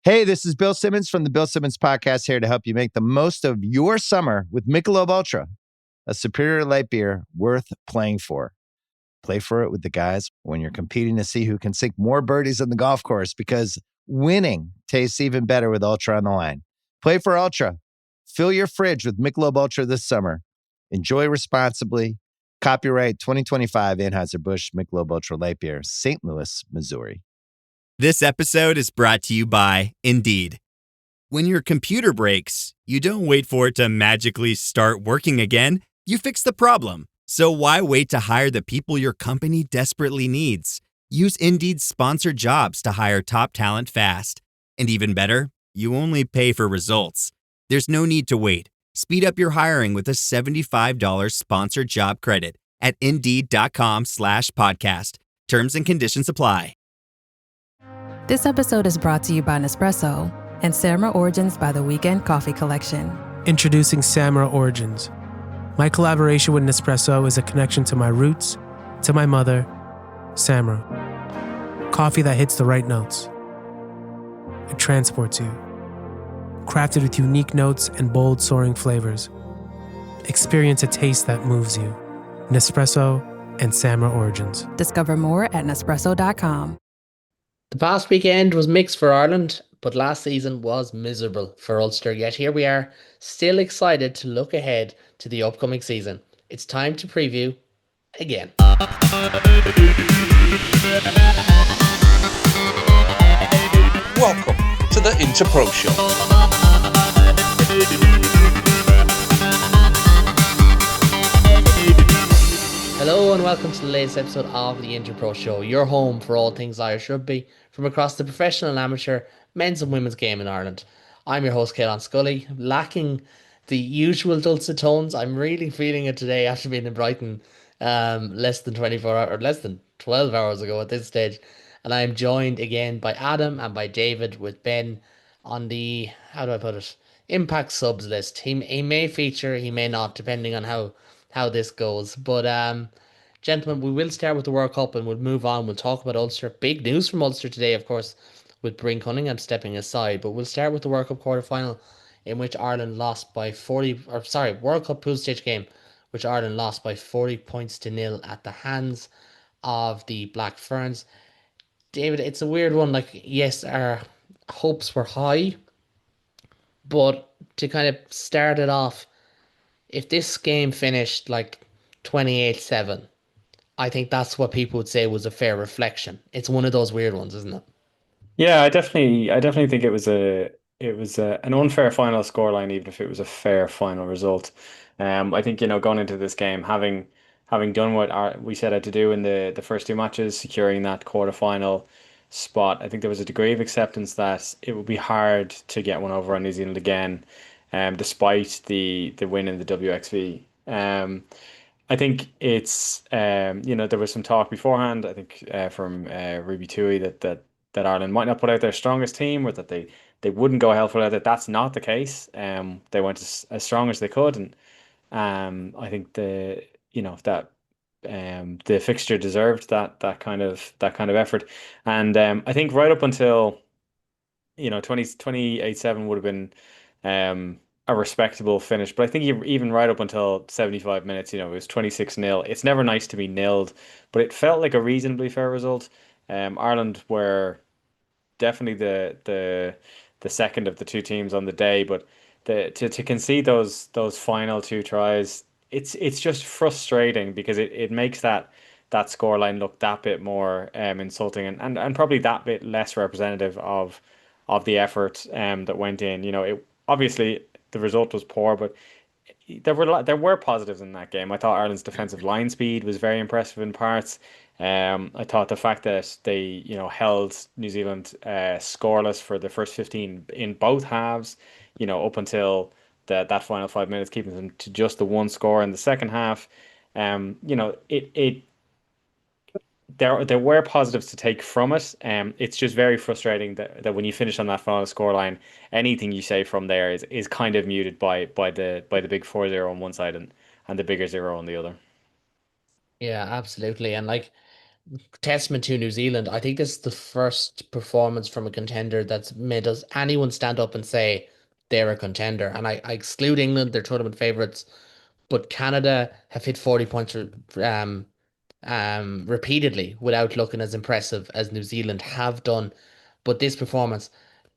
Hey, this is Bill Simmons from the Bill Simmons Podcast, here to help you make the most of your summer with Michelob Ultra, a superior light beer worth playing for. Play for it with the guys when you're competing to see who can sink more birdies on the golf course, because winning tastes even better with Ultra on the line. Play for Ultra. Fill your fridge with Michelob Ultra this summer. Enjoy responsibly. Copyright 2025 Anheuser-Busch Michelob Ultra Light Beer, St. Louis, Missouri. This episode is brought to you by Indeed. When your computer breaks, you don't wait for it to magically start working again. You fix the problem. So why wait to hire the people your company desperately needs? Use Indeed's sponsored jobs to hire top talent fast. And even better, you only pay for results. There's no need to wait. Speed up your hiring with a $75 sponsored job credit at Indeed.com/podcast. Terms and conditions apply. This episode is brought to you by Nespresso and Samra Origins by the Weekend Coffee Collection. Introducing Samra Origins. My collaboration with Nespresso is a connection to my roots, to my mother, Samra. Coffee that hits the right notes. It transports you. Crafted with unique notes and bold, soaring flavors. Experience a taste that moves you. Nespresso and Samra Origins. Discover more at Nespresso.com. The past weekend was mixed for Ireland, but last season was miserable for Ulster. Yet here we are, still excited to look ahead to the upcoming season. It's time to preview again. Welcome to the Interpro Show. Hello and welcome to the latest episode of the Interpro Show, your home for all things Irish rugby from across the professional and amateur men's and women's game in Ireland. I'm your host, Caelan Scully. Lacking the usual dulcet tones, I'm really feeling it today after being in Brighton less than 24 hours, or less than 12 hours ago at this stage. And I'm joined again by Adam and by David, with Ben on the, how do I put it, Impact subs list. He may feature, he may not, depending on how this goes. But gentlemen, we will start with the World Cup and we'll move on. We'll talk about Ulster. Big news from Ulster today, of course, with Bryn Cunningham stepping aside. But we'll start with the World Cup quarter-final, in which Ireland lost by World Cup pool stage game, which Ireland lost by 40 points to 0 at the hands of the Black Ferns. David, it's a weird one. Like, yes, our hopes were high, but to kind of start it off, if this game finished like 28-7, I think that's what people would say was a fair reflection. It's one of those weird ones, isn't it? Yeah, I definitely think it was an unfair final scoreline, even if it was a fair final result. I think, going into this game, having done what we set out to do in the first two matches, securing that quarterfinal spot, I think there was a degree of acceptance that it would be hard to get one over on New Zealand again, despite the win in the WXV. I think it's there was some talk beforehand, I think, from Ruby Tui that Ireland might not put out their strongest team, or that they wouldn't go hell for leather. That's not the case. They went as strong as they could, and I think the fixture deserved that kind of effort. And I think right up until 28-7 would have been a respectable finish, but I think even right up until 75 minutes, it was 26-0. It's never nice to be nilled, but it felt like a reasonably fair result. Ireland were definitely the second of the two teams on the day, but to concede those final two tries, it's just frustrating, because it makes that scoreline look that bit more insulting, and probably that bit less representative of the effort that went in. It obviously, the result was poor, but there were positives in that game. I thought Ireland's defensive line speed was very impressive in parts. I thought the fact that they held New Zealand scoreless for the first 15 in both halves, up until that final 5 minutes, keeping them to just the one score in the second half. There were positives to take from it. It's just very frustrating that when you finish on that final scoreline, anything you say from there is kind of muted by the big 4-0 on one side and the bigger 0 on the other. Yeah, absolutely. And like, testament to New Zealand. I think this is the first performance from a contender that's made us anyone stand up and say they're a contender. And I exclude England, they're tournament favourites, but Canada have hit 40 points repeatedly without looking as impressive as New Zealand have done. But this performance,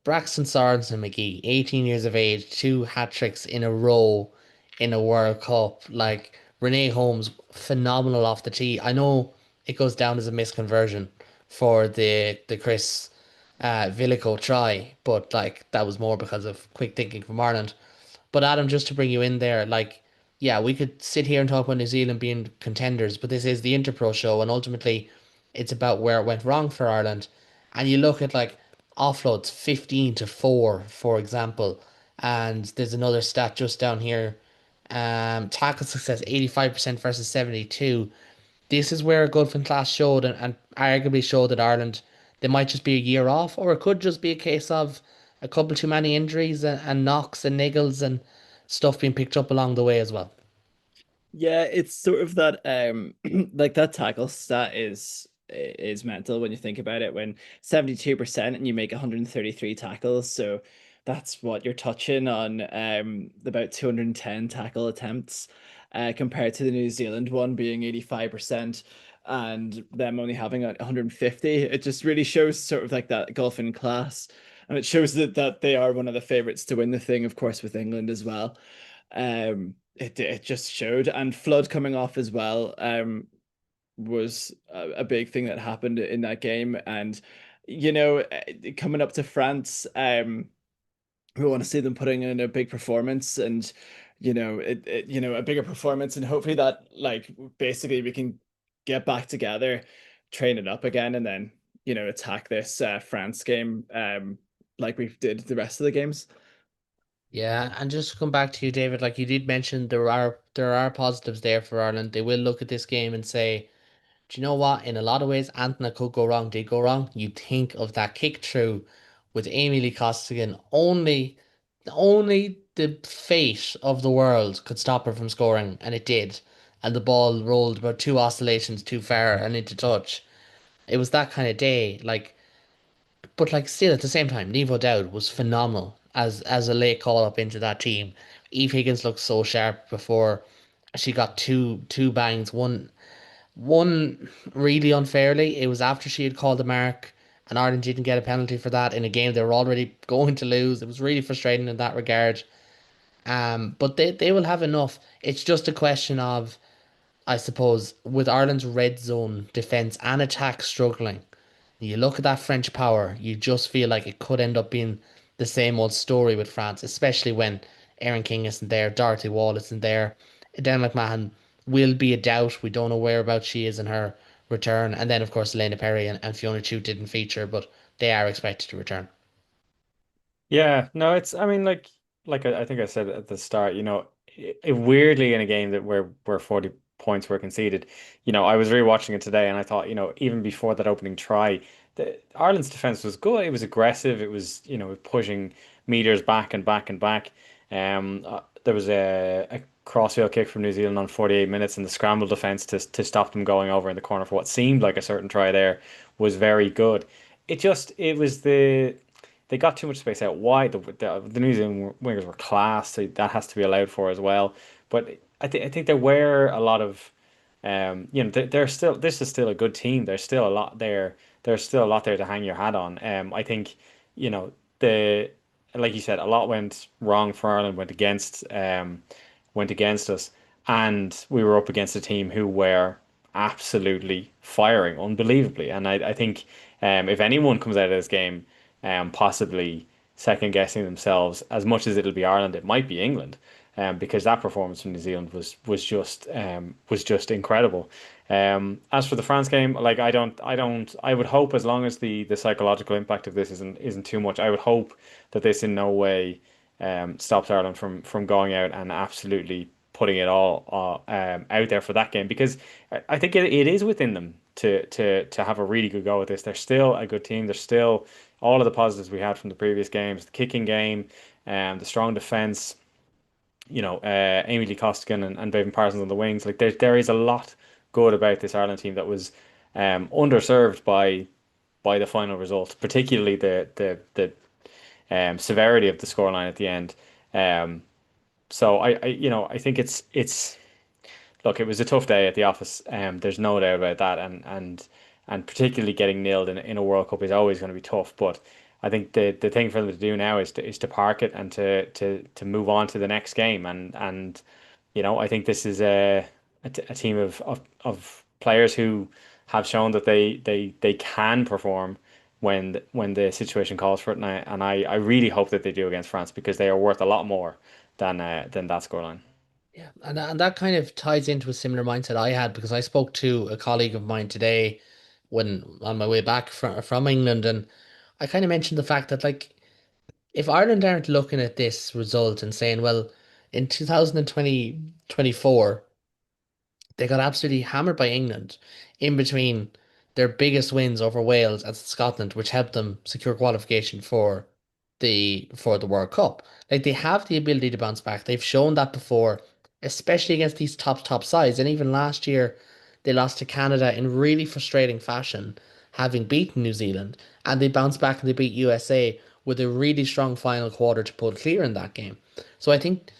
Braxton Sorensen McGee, 18 years of age, two hat tricks in a row in a World Cup. Like Renee Holmes, phenomenal off the tee. I know it goes down as a misconversion for the Chris Villico try, but like that was more because of quick thinking from Ireland. But Adam, just to bring you in there, like, yeah, we could sit here and talk about New Zealand being contenders, but this is the Interpro show, and ultimately it's about where it went wrong for Ireland. And you look at like offloads 15-4, for example, and there's another stat just down here. Tackle success 85% versus 72. This is where Gulfin class showed and arguably showed that Ireland, they might just be a year off, or it could just be a case of a couple too many injuries and knocks and niggles and stuff being picked up along the way as well. Yeah, it's sort of that like that tackle stat is mental when you think about it. When 72% and you make 133 tackles, so that's what you're touching on about 210 tackle attempts compared to the New Zealand one being 85% and them only having 150. It just really shows sort of like that golfing class. And it shows that they are one of the favorites to win the thing, of course, with England as well. It just showed, and Flood coming off as well was a big thing that happened in that game. And coming up to France, we want to see them putting in a big performance, and a bigger performance, and hopefully that, like, basically we can get back together, train it up again, and then attack this France game like we did the rest of the games. Yeah, and just to come back to you, David, like you did mention, there are positives there for Ireland. They will look at this game and say, do you know what? In a lot of ways, anything that could go wrong did go wrong. You think of that kick through with Amy Lee Costigan. Only the fate of the world could stop her from scoring, and it did. And the ball rolled about two oscillations too far and into touch. It was that kind of day. Like, but like still at the same time, Nevo Dowd was phenomenal as a late call up into that team. Eve Higgins looked so sharp before she got two bangs. One really unfairly. It was after she had called the mark, and Ireland didn't get a penalty for that in a game they were already going to lose. It was really frustrating in that regard. But they will have enough. It's just a question of, I suppose, with Ireland's red zone defense and attack struggling. You look at that French power, you just feel like it could end up being the same old story with France, especially when Erin King isn't there, Dorothy Wall isn't there. Dan McMahon will be a doubt. We don't know whereabouts she is in her return. And then, of course, Elena Perry and Fiona Chu didn't feature, but they are expected to return. Yeah, no, I mean, like I think I said at the start, weirdly in a game that where 40 points were conceded, I was rewatching it today and I thought, even before that opening try, Ireland's defense was good. It was aggressive. It was, pushing meters back and back and back. There was a crossfield kick from New Zealand on 48 minutes, and the scramble defense to stop them going over in the corner for what seemed like a certain try there was very good. It was they got too much space out wide. The New Zealand wingers were class, so that has to be allowed for as well. But I think there were a lot of, they're still, this is still a good team. There's still a lot there. There's still a lot there to hang your hat on. I think, the like you said, a lot went wrong for Ireland, went against us, and we were up against a team who were absolutely firing unbelievably. And I think, if anyone comes out of this game, possibly second guessing themselves as much as it'll be Ireland, it might be England, because that performance from New Zealand was just incredible. As for the France game, like I would hope, as long as the psychological impact of this isn't too much, I would hope that this in no way stops Ireland from going out and absolutely putting it all out there for that game, because I think it is within them to have a really good go at this. They're still a good team. They're still all of the positives we had from the previous games, the kicking game, the strong defense, Amy Lee Costigan and Bevan Parsons on the wings. Like there is a lot good about this Ireland team that was underserved by the final result, particularly the severity of the scoreline at the end. Um, so I think it's look, it was a tough day at the office. There's no doubt about that, and particularly getting nailed in a World Cup is always going to be tough. But I think the thing for them to do now is to park it and to move on to the next game. And I think this is a team of players who have shown that they can perform when the situation calls for it. And I really hope that they do against France because they are worth a lot more than that scoreline. Yeah, and that kind of ties into a similar mindset I had because I spoke to a colleague of mine today when on my way back from England, and I kind of mentioned the fact that like if Ireland aren't looking at this result and saying, well, in 2024 they got absolutely hammered by England in between their biggest wins over Wales and Scotland, which helped them secure qualification for the World Cup. Like they have the ability to bounce back. They've shown that before, especially against these top sides. And even last year, they lost to Canada in really frustrating fashion, having beaten New Zealand, and they bounced back and they beat USA with a really strong final quarter to pull clear in that game. So I think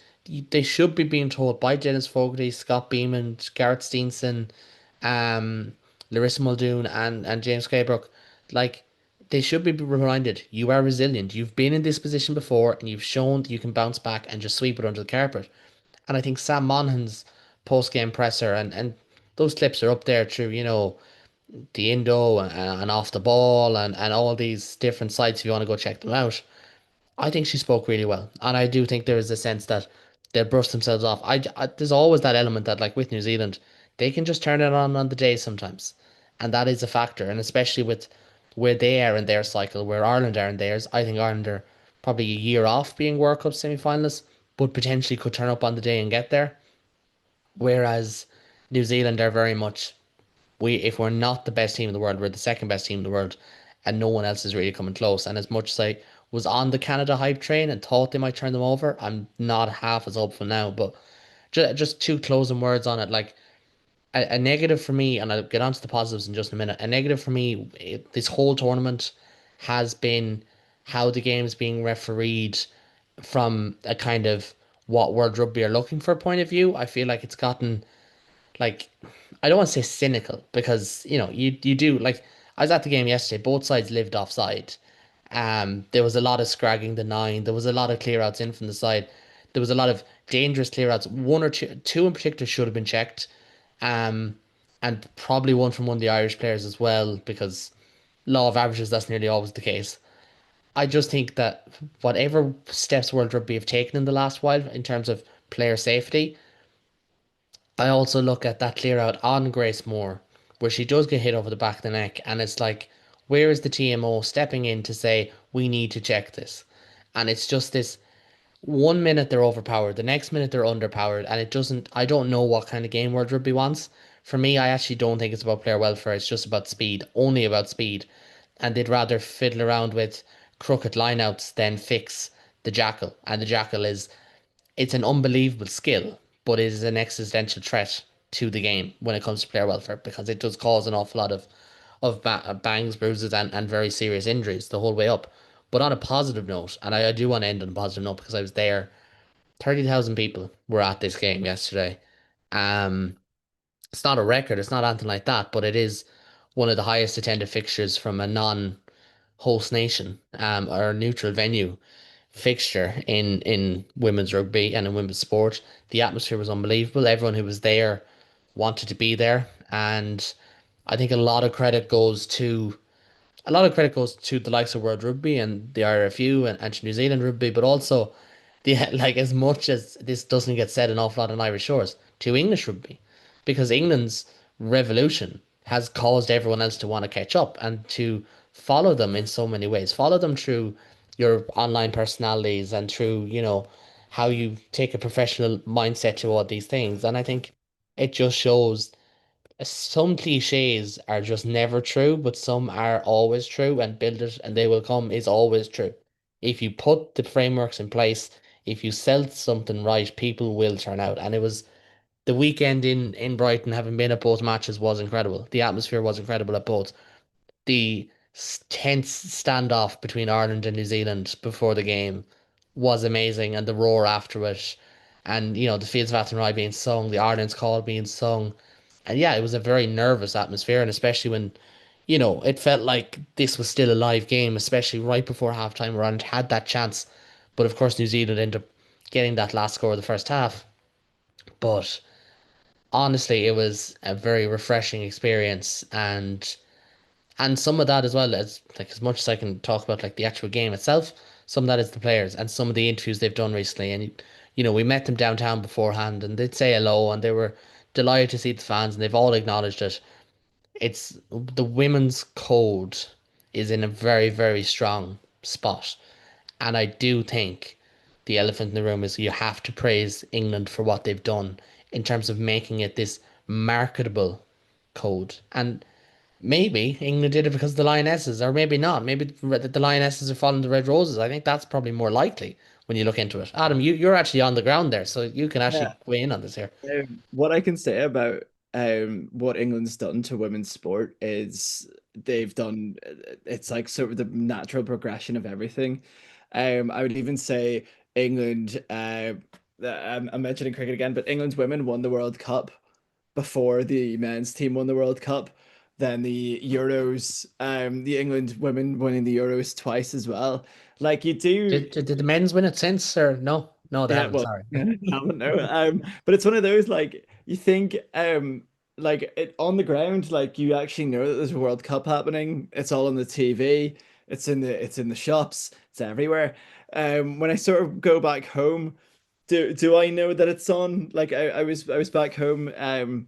they should be being told by Dennis Fogarty, Scott Beeman, Gareth Steenson, um, Larissa Muldoon, and James Claybrook, like they should be reminded you are resilient. You've been in this position before, and you've shown that you can bounce back and just sweep it under the carpet. And I think Sam Monaghan's post game presser and those clips are up there through the Indo and off the ball and all these different sites if you want to go check them out. I think she spoke really well, and I do think there is a sense that they'll brush themselves off. There's always that element that, like with New Zealand, they can just turn it on the day sometimes, and that is a factor. And especially with where they are in their cycle, where Ireland are in theirs, I think Ireland are probably a year off being World Cup semi-finalists, but potentially could turn up on the day and get there. Whereas New Zealand are very much if we're not the best team in the world, we're the second best team in the world, and no one else is really coming close. And as much as I was on the Canada hype train and thought they might turn them over, I'm not half as hopeful now. But just two closing words on it. Like a negative for me, and I'll get onto the positives in just a minute. A negative for me, this whole tournament has been how the game's being refereed from a kind of what World Rugby are looking for point of view. I feel like it's gotten like I don't want to say cynical because you do like I was at the game yesterday. Both sides lived offside. There was a lot of scragging the nine. There was a lot of clear outs in from the side. There was a lot of dangerous clear outs. One or two in particular should have been checked. Um, and probably one from one of the Irish players as well because law of averages that's nearly always the case. I just think that whatever steps World Rugby have taken in the last while in terms of player safety, I also look at that clear out on Grace Moore, where she does get hit over the back of the neck, and it's like, where is the TMO stepping in to say, we need to check this? And it's just this 1 minute they're overpowered, the next minute they're underpowered, and I don't know what kind of game World Rugby wants. For me, I actually don't think it's about player welfare, it's just about speed, only about speed. And they'd rather fiddle around with crooked lineouts than fix the jackal. And the jackal it's an unbelievable skill, but it is an existential threat to the game when it comes to player welfare because it does cause an awful lot of bangs, bruises, and very serious injuries the whole way up. But on a positive note, and I do want to end on a positive note because I was there, 30,000 people were at this game yesterday. Um, it's not a record, it's not anything like that, but it is one of the highest attended fixtures from a non-host nation, or a neutral venue fixture in women's rugby and in women's sport. The atmosphere was unbelievable. Everyone who was there wanted to be there, and I think a lot of credit goes to the likes of World Rugby and the IRFU and to New Zealand Rugby, but also like as much as this doesn't get said an awful lot on Irish shores, to English Rugby, because England's revolution has caused everyone else to want to catch up and to follow them in so many ways. Follow them through your online personalities and through, how you take a professional mindset to all these things. And I think it just shows some cliches are just never true, but some are always true, and build it and they will come is always true. If you put the frameworks in place, if you sell something right, people will turn out. And it was The weekend in Brighton, having been at both matches, was incredible. The atmosphere was incredible at both. The tense standoff between Ireland and New Zealand before the game was amazing, and the roar after it, and the Fields of Athenry being sung, the Ireland's call being sung, and yeah, it was a very nervous atmosphere, and especially when it felt like this was still a live game, especially right before halftime, where Ireland had that chance, but of course New Zealand ended up getting that last score of the first half. But honestly, it was a very refreshing experience, and some of that as well, as much as I can talk about like the actual game itself, some of that is the players and some of the interviews they've done recently. And we met them downtown beforehand, and they'd say hello, and they were delighted to see the fans, and they've all acknowledged it. It's the women's code is in a very, very strong spot. And I do think the elephant in the room is you have to praise England for what they've done in terms of making it this marketable code. And maybe England did it because of the Lionesses, or maybe not. Maybe the Lionesses are following the Red Roses. I think that's probably more likely when you look into it. Adam, you're actually on the ground there, so you can Yeah. actually weigh in on this here. What I can say about what England's done to women's sport is they've done it's like sort of the natural progression of everything. I would even say England. I'm mentioning cricket again, but England's women won the World Cup before the men's team won the World Cup. Then the Euros, the England women winning the Euros twice as well. Like you do. Did the men's win it since, or no? No, they Yeah, haven't. well, Sorry. I haven't no. But it's one of those like you think like it on the ground, like you actually know that there's a World Cup happening. It's all on the TV. It's in the shops. It's everywhere. When I sort of go back home, do I know that it's on? Like I was back home.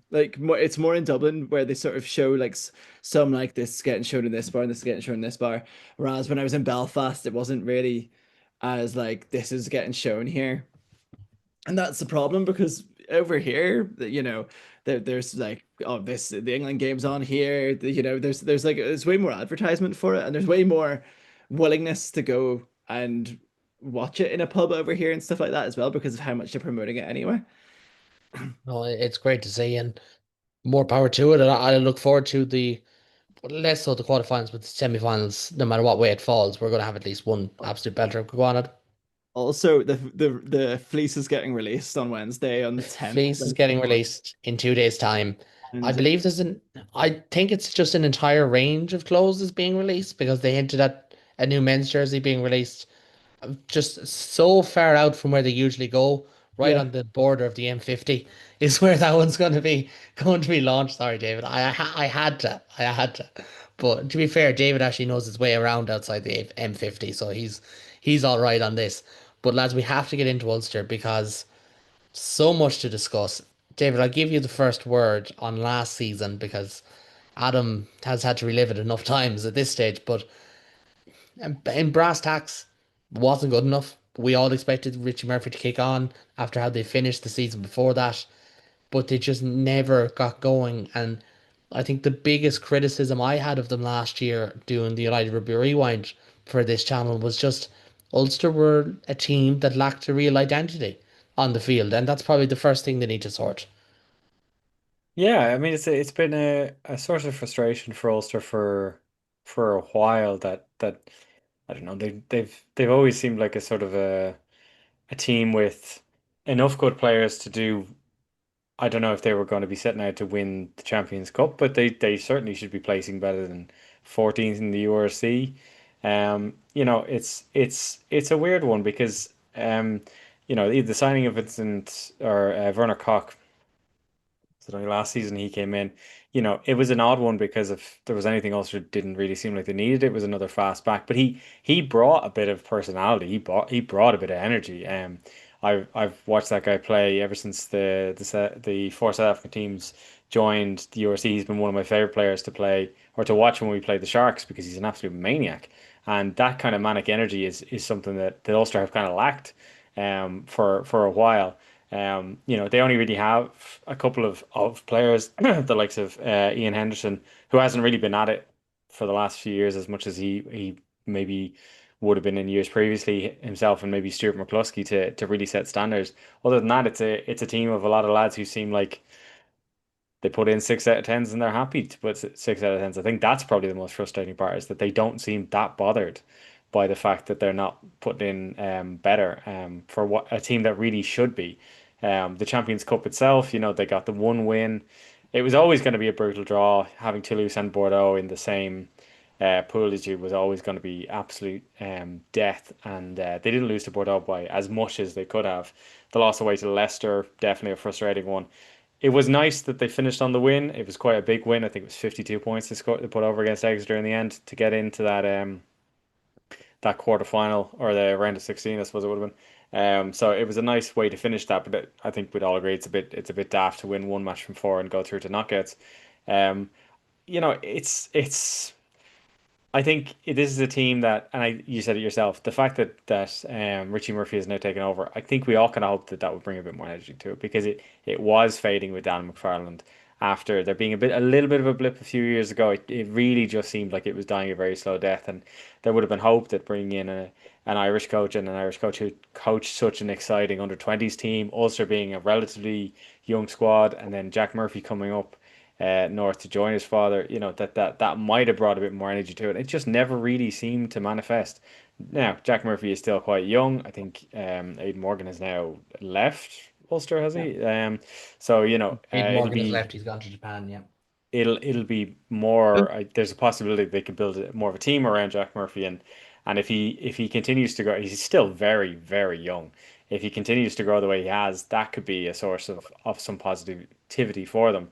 Like it's more in Dublin where they sort of show like some like this is getting shown in this bar and this is getting shown in this bar. Whereas when I was in Belfast, it wasn't really as like this is getting shown here. And that's the problem because over here, there's like, oh, this the England game's on here. There's like there's way more advertisement for it, and there's way more willingness to go and watch it in a pub over here and stuff like that as well because of how much they're promoting it anyway. No, it's great to see, and more power to it. And I look forward to the less so the quarterfinals, but the semi-finals. No matter what way it falls, we're going to have at least one absolute belter go on it. Also, the fleece is getting released on Wednesday on the 10th. Fleece is getting released in 2 days' time. I And believe I think it's just an entire range of clothes is being released because they hinted at a new men's jersey being released just so far out from where they usually go, right yeah, on the border of the M50 is where that one's going to be launched. Sorry, David. I had to. I had to. But to be fair, David actually knows his way around outside the M50, so he's all right on this. But lads, we have to get into Ulster because so much to discuss. David, I'll give you the first word on last season because Adam has had to relive it enough times at this stage. But in brass tacks, wasn't good enough. We all expected Richie Murphy to kick on after how they finished the season before that, but they just never got going. And I think the biggest criticism I had of them last year doing the United Rugby Rewind for this channel was just Ulster were a team that lacked a real identity on the field, and that's probably the first thing they need to sort. Yeah, I mean it's been a source of frustration for Ulster for a while that I don't know they've always seemed like a sort of a team with enough good players to do. I don't know if they were going to be setting out to win the Champions Cup, but they certainly should be placing better than 14th in the URC. It's a weird one because the signing of Vincent or Werner Koch. So like last season he came in, it was an odd one because if there was anything else that didn't really seem like they needed, it was another fast back. But he brought a bit of personality. He brought a bit of energy. I've watched that guy play ever since the four South African teams joined the URC. He's been one of my favorite players to play or to watch when we play the Sharks because he's an absolute maniac. And that kind of manic energy is something that Ulster have kind of lacked for a while. They only really have a couple of players, the likes of Ian Henderson, who hasn't really been at it for the last few years as much as he maybe would have been in years previously, himself and maybe Stuart McCluskey to really set standards. Other than that, it's a team of a lot of lads who seem like they put in 6 out of 10s and they're happy to put 6 out of 10s. I think that's probably the most frustrating part is that they don't seem that bothered by the fact that they're not putting in better for what a team that really should be. The Champions Cup itself, they got the one win. It was always going to be a brutal draw. Having Toulouse and Bordeaux in the same pool as you was always going to be absolute death. And they didn't lose to Bordeaux by as much as they could have. The loss away to Leicester, definitely a frustrating one. It was nice that they finished on the win. It was quite a big win. I think it was 52 points they put over against Exeter in the end to get into that quarter final or the round of 16, I suppose it would have been. So it was a nice way to finish that, but I think we'd all agree it's a bit daft to win one match from four and go through to knockouts. Um, it's I think this is a team that, and you said it yourself, the fact that Richie Murphy has now taken over, I think we all kind of hoped that would bring a bit more energy to it because it was fading with Dan McFarland after there being a little bit of a blip a few years ago. It really just seemed like it was dying a very slow death, and there would have been hope that bringing in an Irish coach and an Irish coach who coached such an exciting under 20s team, Ulster being a relatively young squad, and then Jack Murphy coming up north to join his father, that might have brought a bit more energy to it. It just never really seemed to manifest. Now, Jack Murphy is still quite young. I think Aidan Morgan has now left Ulster, has he? So Aid it'll Morgan has be left. He's gone to Japan. Yeah. it'll be more. There's a possibility they could build more of a team around Jack Murphy, and if he continues to grow, he's still very very young. If he continues to grow the way he has, that could be a source of some positivity for them.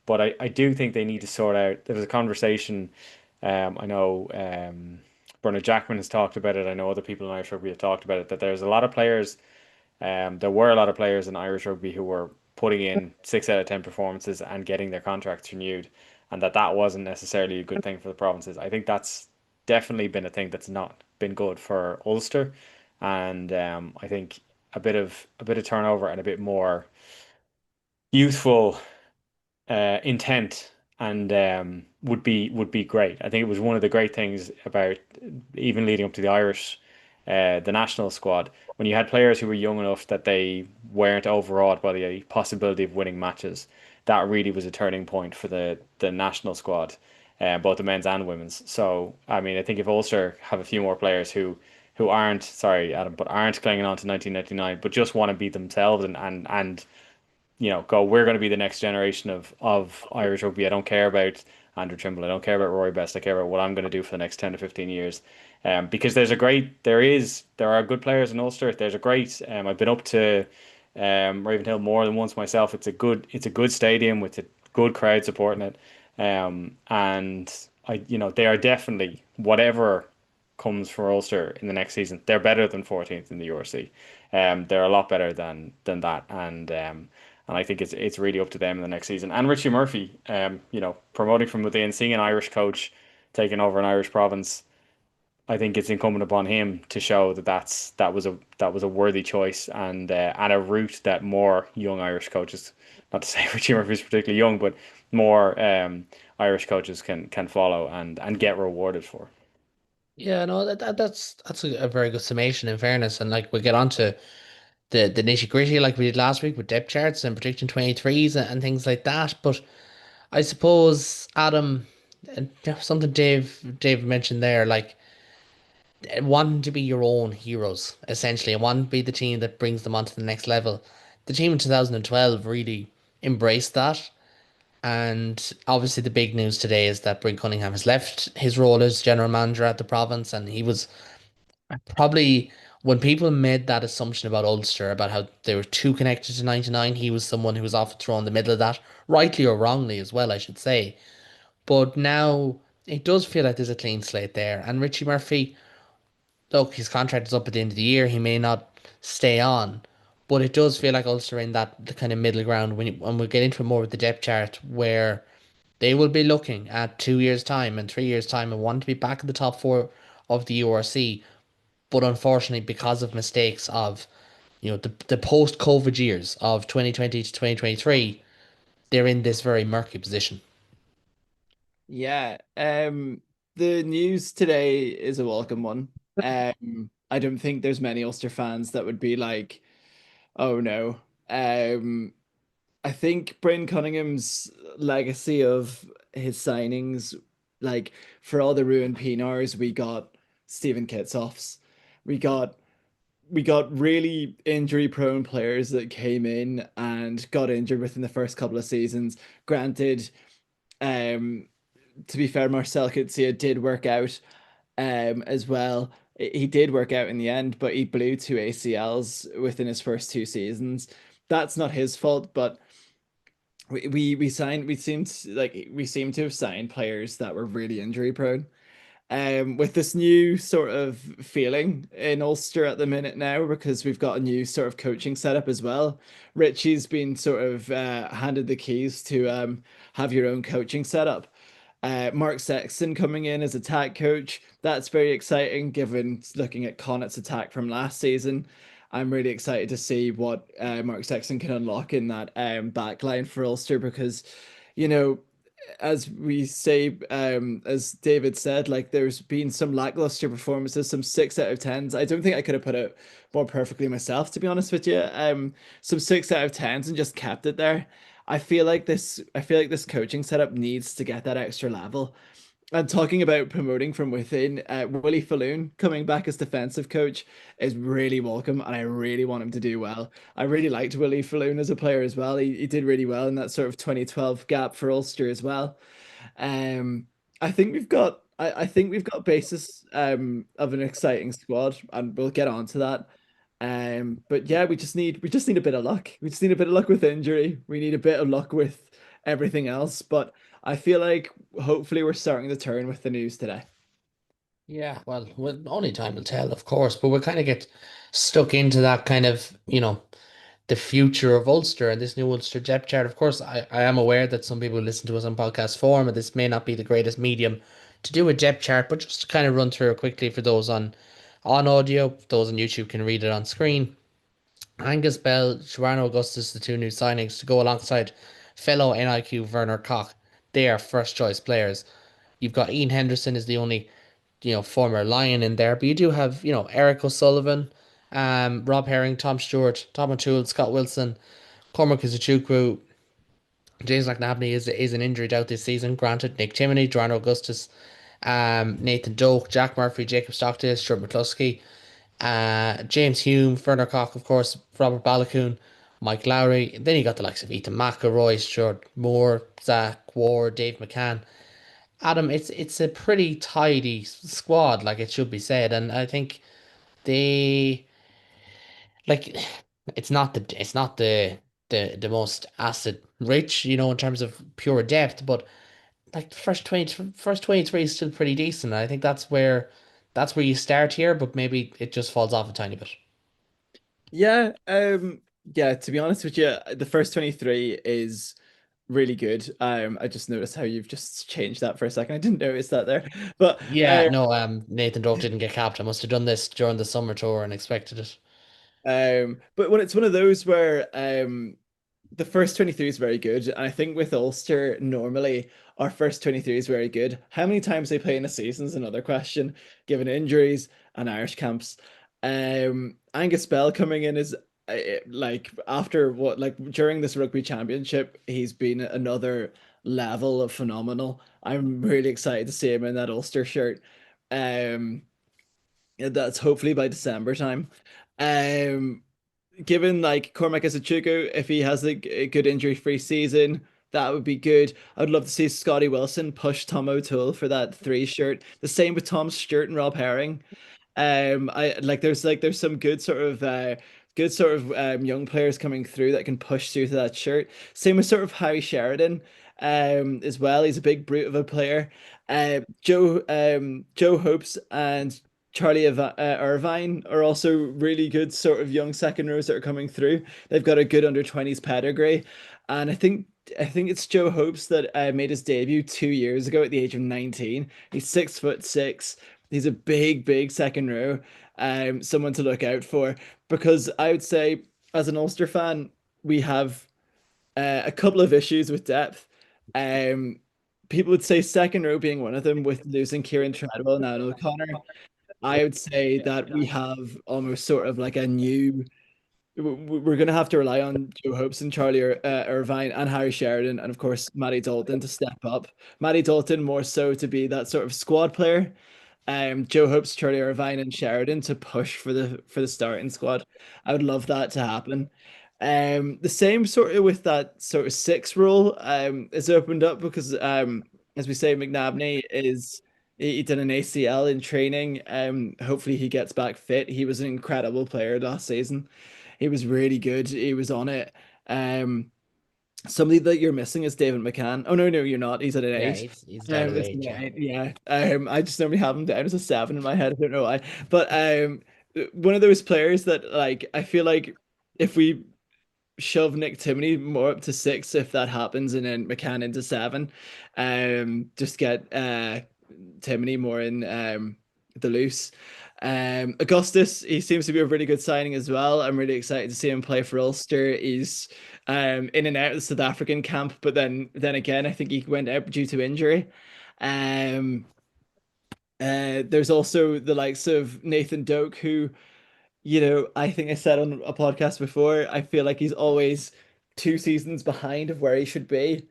But I do think they need to sort out. There was a conversation. I know Bernard Jackman has talked about it. I know other people in Irish rugby have talked about it. That there's a lot of players. There were a lot of players in Irish rugby who were putting in 6 out of 10 performances and getting their contracts renewed, and that wasn't necessarily a good thing for the provinces. I think that's definitely been a thing that's not been good for Ulster, and I think a bit of turnover and a bit more youthful intent and would be great. I think it was one of the great things about even leading up to the national squad, when you had players who were young enough that they weren't overawed by the possibility of winning matches. That really was a turning point for the national squad, both the men's and women's. So I mean, I think if Ulster have a few more players who aren't, sorry Adam, but aren't clinging on to 1999, but just want to be themselves and go, we're going to be the next generation of Irish rugby. I don't care about Andrew Trimble. I don't care about Rory Best. I care about what I'm going to do for the next 10 to 15 years. Because there are good players in Ulster. There's a great, I've been up to Ravenhill more than once myself. It's a good stadium with a good crowd supporting it. And they are definitely, whatever comes for Ulster in the next season, they're better than 14th in the URC. They're a lot better than that, and I think it's really up to them in the next season. And Richie Murphy, promoting from within, seeing an Irish coach taking over an Irish province, I think it's incumbent upon him to show that was a worthy choice and a route that more young Irish coaches, not to say Richie Murphy is particularly young, but more Irish coaches can follow and get rewarded for. Yeah, no, that's a very good summation in fairness. And like we get on to the nitty-gritty like we did last week with depth charts and prediction 23s and things like that. But I suppose Adam and something Dave mentioned there, like wanting to be your own heroes, essentially, and wanting to be the team that brings them onto the next level. The team in 2012 really embraced that. And obviously, the big news today is that Bryn Cunningham has left his role as general manager at the province, and he was probably when people made that assumption about Ulster, about how they were too connected to 99, he was someone who was often thrown in the middle of that, rightly or wrongly as well, I should say. But now it does feel like there's a clean slate there. And Richie Murphy, look, his contract is up at the end of the year. He may not stay on, but it does feel like Ulster are in that the kind of middle ground when we get into more of the depth chart where they will be looking at 2 years' time and 3 years' time and want to be back in the top four of the URC. But unfortunately, because of mistakes of the post COVID years of 2020 to 2023, they're in this very murky position. Yeah. The news today is a welcome one. I don't think there's many Ulster fans that would be like, oh no. I think Brian Cunningham's legacy of his signings, like for all the ruined PNRs, we got Stephen Kitsoffs. We got we got really injury prone players that came in and got injured within the first couple of seasons. Granted, um, to be fair, Marcel Coetzee did work out as well. He did work out in the end, but he blew two ACLs within his first two seasons. That's not his fault, but we seem to have signed players that were really injury prone. With this new sort of feeling in Ulster at the minute now, because we've got a new sort of coaching setup as well. Richie's been sort of handed the keys to have your own coaching setup. Mark Sexton coming in as attack coach. That's very exciting, given looking at Connacht's attack from last season. I'm really excited to see what Mark Sexton can unlock in that back line for Ulster because, you know, as we say, as David said, like there's been some lackluster performances, some 6 out of 10s. I don't think I could have put it more perfectly myself, to be honest with you. Some 6 out of 10s and just kept it there. I feel like this coaching setup needs to get that extra level. And talking about promoting from within, Willie Falloon coming back as defensive coach is really welcome, and I really want him to do well. I really liked Willie Falloon as a player as well. He did really well in that sort of 2012 gap for Ulster as well. I think we've got basis of an exciting squad, and we'll get on to that. But yeah, we just need a bit of luck. We just need a bit of luck with injury. We need a bit of luck with everything else. But I feel like hopefully we're starting to turn with the news today. Yeah, well, only time will tell, of course, but we kind of get stuck into that kind of, the future of Ulster and this new Ulster depth chart. Of course, I am aware that some people listen to us on podcast form, and this may not be the greatest medium to do a depth chart, but just to kind of run through it quickly for those on audio, those on YouTube can read it on screen. Angus Bell, Joanna Augustus, the two new signings to go alongside fellow NIQ Werner Koch. They are first choice players. You've got Ian Henderson is the only, former Lion in there, but you do have, Eric O'Sullivan, Rob Herring, Tom Stewart, Tom O'Toole, Scott Wilson, Cormac Izuchukwu, James McNabney is an injury out this season. Granted, Nick Timoney, Joanna Augustus, Nathan Doak, Jack Murphy, Jacob Stockdale, Stuart McCluskey, James Hume, Werner Koch, of course, Robert Balakoon, Mike Lowry. And then you got the likes of Ethan McElroy, Stuart Moore, Zach Ward, Dave McCann. Adam, it's a pretty tidy squad, like it should be said, and I think they like it's not the most asset rich, in terms of pure depth, but like the first 23 is still pretty decent. I think that's where you start here, but maybe it just falls off a tiny bit. Yeah, yeah, to be honest with you, the first 23 is really good. I just noticed how you've just changed that for a second. I didn't notice that there. But Yeah, no, Nathan Doak didn't get capped. I must have done this during the summer tour and expected it. but when it's one of those where the first 23 is very good. And I think with Ulster, normally our first 23 is very good. How many times they play in a season is another question, given injuries and Irish camps. Angus Bell coming in is like after what like during this rugby championship, he's been another level of phenomenal. I'm really excited to see him in that Ulster shirt. Um, that's hopefully by December time. Um, Given like Cormac Izuchukwu, if he has a good injury-free season, that would be good. I'd love to see Scotty Wilson push Tom O'Toole for that three shirt. The same with Tom Stewart and Rob Herring. I there's some good sort of young players coming through that can push through to that shirt. Same with sort of Harry Sheridan, as well. He's a big brute of a player. Joe Hopes and Charlie Irvine are also really good sort of young second rows that are coming through. They've got a good under 20s pedigree, and I think it's Joe Hopes that made his debut 2 years ago at the age of 19. He's 6'6". He's a big second row. Someone to look out for because I would say as an Ulster fan we have a couple of issues with depth. Um, People would say second row being one of them with losing Kieran Treadwell and Niall O'Connor. I would say that we have almost sort of like a new. We're going to have to rely on Joe Hopes and Charlie Irvine and Harry Sheridan, and of course Matty Dalton to step up. Matty Dalton more so to be that sort of squad player. Joe Hopes, Charlie Irvine, and Sheridan to push for the starting squad. I would love that to happen. The same sort of with that sort of six role is opened up because as we say, McNabney is he did an ACL in training. Hopefully he gets back fit. He was an incredible player last season. He was really good. He was on it. Somebody that you're missing is David McCann. Oh no, you're not. He's at an Yeah, eight. he's down at It's eight. an Yeah. eight. Yeah. I just normally have him down as a seven in my head. I don't know why. But one of those players that like I feel like if we shove Nick Timoney more up to six, if that happens, and then McCann into seven, just get Timoney more in the loose. Augustus, he seems to be a really good signing as well. I'm really excited to see him play for Ulster. He's in and out of the South African camp, but then again, I think he went out due to injury. Um, there's also the likes of Nathan Doak, who, I think I said on a podcast before, I feel like he's always 2 seasons behind of where he should be.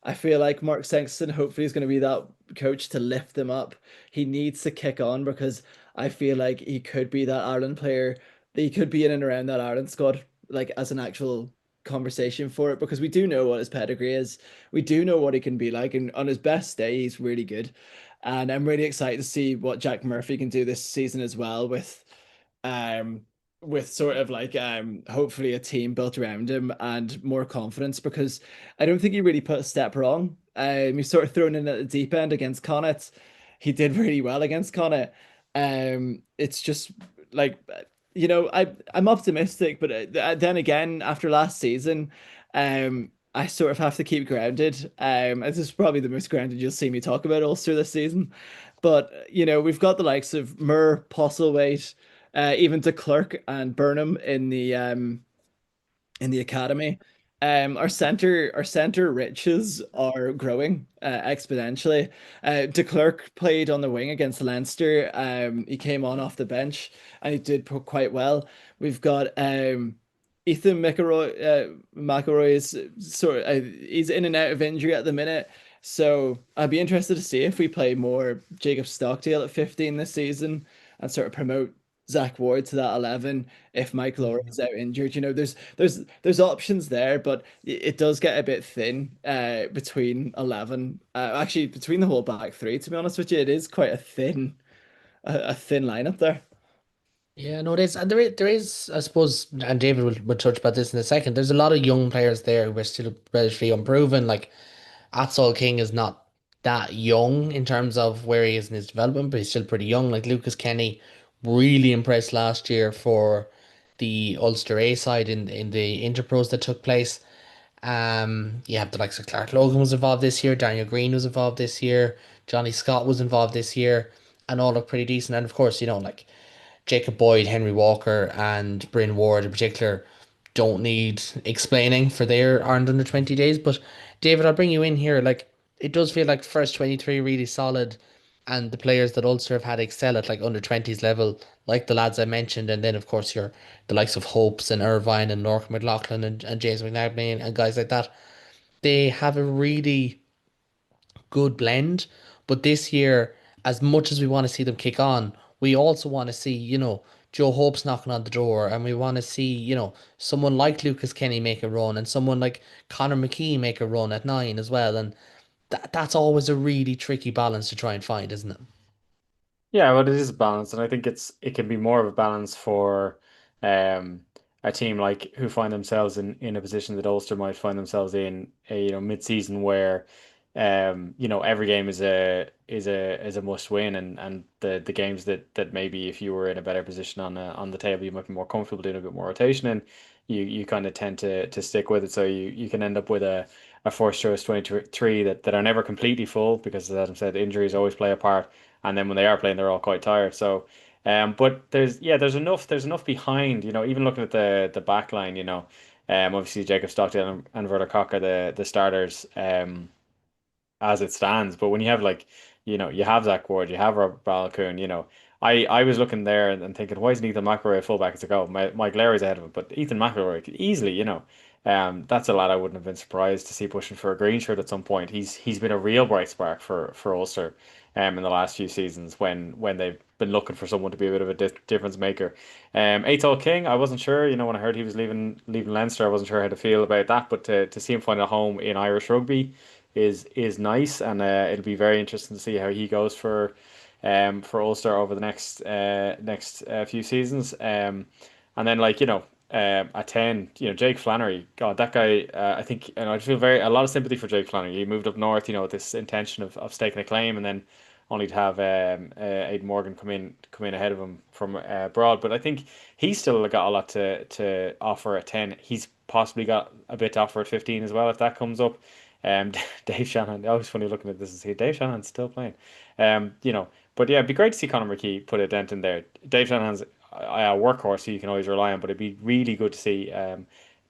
I feel like Mark Sexton hopefully is going to be that coach to lift them up. He needs to kick on because I feel like he could be that Ireland player. He could be in and around that Ireland squad, like as an actual conversation for it, because we do know what his pedigree is. We do know what he can be like, and on his best day, he's really good. And I'm really excited to see what Jack Murphy can do this season as well um with sort of like hopefully a team built around him and more confidence, because I don't think he really put a step wrong. He's sort of thrown in at the deep end against Connacht. He did really well against Connacht. It's just like I'm optimistic, but then again, after last season, I sort of have to keep grounded. This is probably the most grounded you'll see me talk about Ulster this season. But we've got the likes of Murr, Postlethwaite, even de Klerk and Burnham in the academy. Our center riches are growing exponentially. De Klerk played on the wing against Leinster. He came on off the bench and he did quite well. We've got Ethan McElroy. McElroy is he's in and out of injury at the minute. So I'd be interested to see if we play more Jacob Stockdale at 15 this season and sort of promote Zach Ward to that 11 if Mike Laurie is out injured. There's options there, but it does get a bit thin between 11. Actually, between the whole back three, to be honest with you, it is quite a thin lineup there. Yeah, no, it is, and there is, I suppose, and David will touch about this in a second. There's a lot of young players there who are still relatively unproven. Like Atsol King is not that young in terms of where he is in his development, but he's still pretty young. Like Lucas Kenny, really impressed last year for the Ulster A side in the Interpros that took place. You have the likes of Clark Logan was involved this year, Daniel Green was involved this year, Johnny Scott was involved this year, and all look pretty decent. And of course, like Jacob Boyd, Henry Walker, and Bryn Ward in particular don't need explaining for their Ireland under 20 days. But David, I'll bring you in here. Like, it does feel like first 23 really solid, and the players that Ulster have had excel at like under 20s level, like the lads I mentioned, and then of course the likes of Hopes and Irvine and North McLaughlin and James McNabney and guys like that. They have a really good blend. But this year, as much as we want to see them kick on, we also want to see, Joe Hope's knocking on the door, and we want to see, someone like Lucas Kenny make a run, and someone like Connor McKee make a run at 9 as well. And that's always a really tricky balance to try and find, isn't it? Yeah, well, it is a balance, and I think it can be more of a balance for um a team like who find themselves in a position that Ulster might find themselves in, mid-season where every game is a must win, and the games that maybe if you were in a better position on the table you might be more comfortable doing a bit more rotation, and you kind of tend to stick with it, so you can end up with a first choice 23 that are never completely full, because as Adam said, injuries always play a part, and then when they are playing, they're all quite tired. So, but there's enough behind. Even looking at the back line, obviously Jacob Stockdale and Verder Cock are the starters, as it stands. But when you have you have Zach Ward, you have Robert Balcoon, I was looking there and thinking, why isn't Ethan McElroy a fullback? It's like, oh, Mike Lowry's ahead of him, but Ethan McElroy could easily, that's a lad I wouldn't have been surprised to see pushing for a green shirt at some point. He's been a real bright spark for Ulster, in the last few seasons when they've been looking for someone to be a bit of a difference maker. Athol King, I wasn't sure, when I heard he was leaving Leinster, I wasn't sure how to feel about that, but to see him find a home in Irish rugby is nice, and it'll be very interesting to see how he goes for Ulster over the next few seasons. And then at 10, Jake Flannery, God, that guy, I think, and I feel a lot of sympathy for Jake Flannery. He moved up north, with this intention of staking a claim, and then only to have Aidan Morgan come in ahead of him from abroad. But I think he's still got a lot to offer at 10. He's possibly got a bit to offer at 15 as well if that comes up. Dave Shanahan, always funny looking at this and see Dave Shanahan's still playing. But yeah, it'd be great to see Conor McKee put a dent in there. Dave Shanahan's a workhorse who you can always rely on, but it'd be really good to see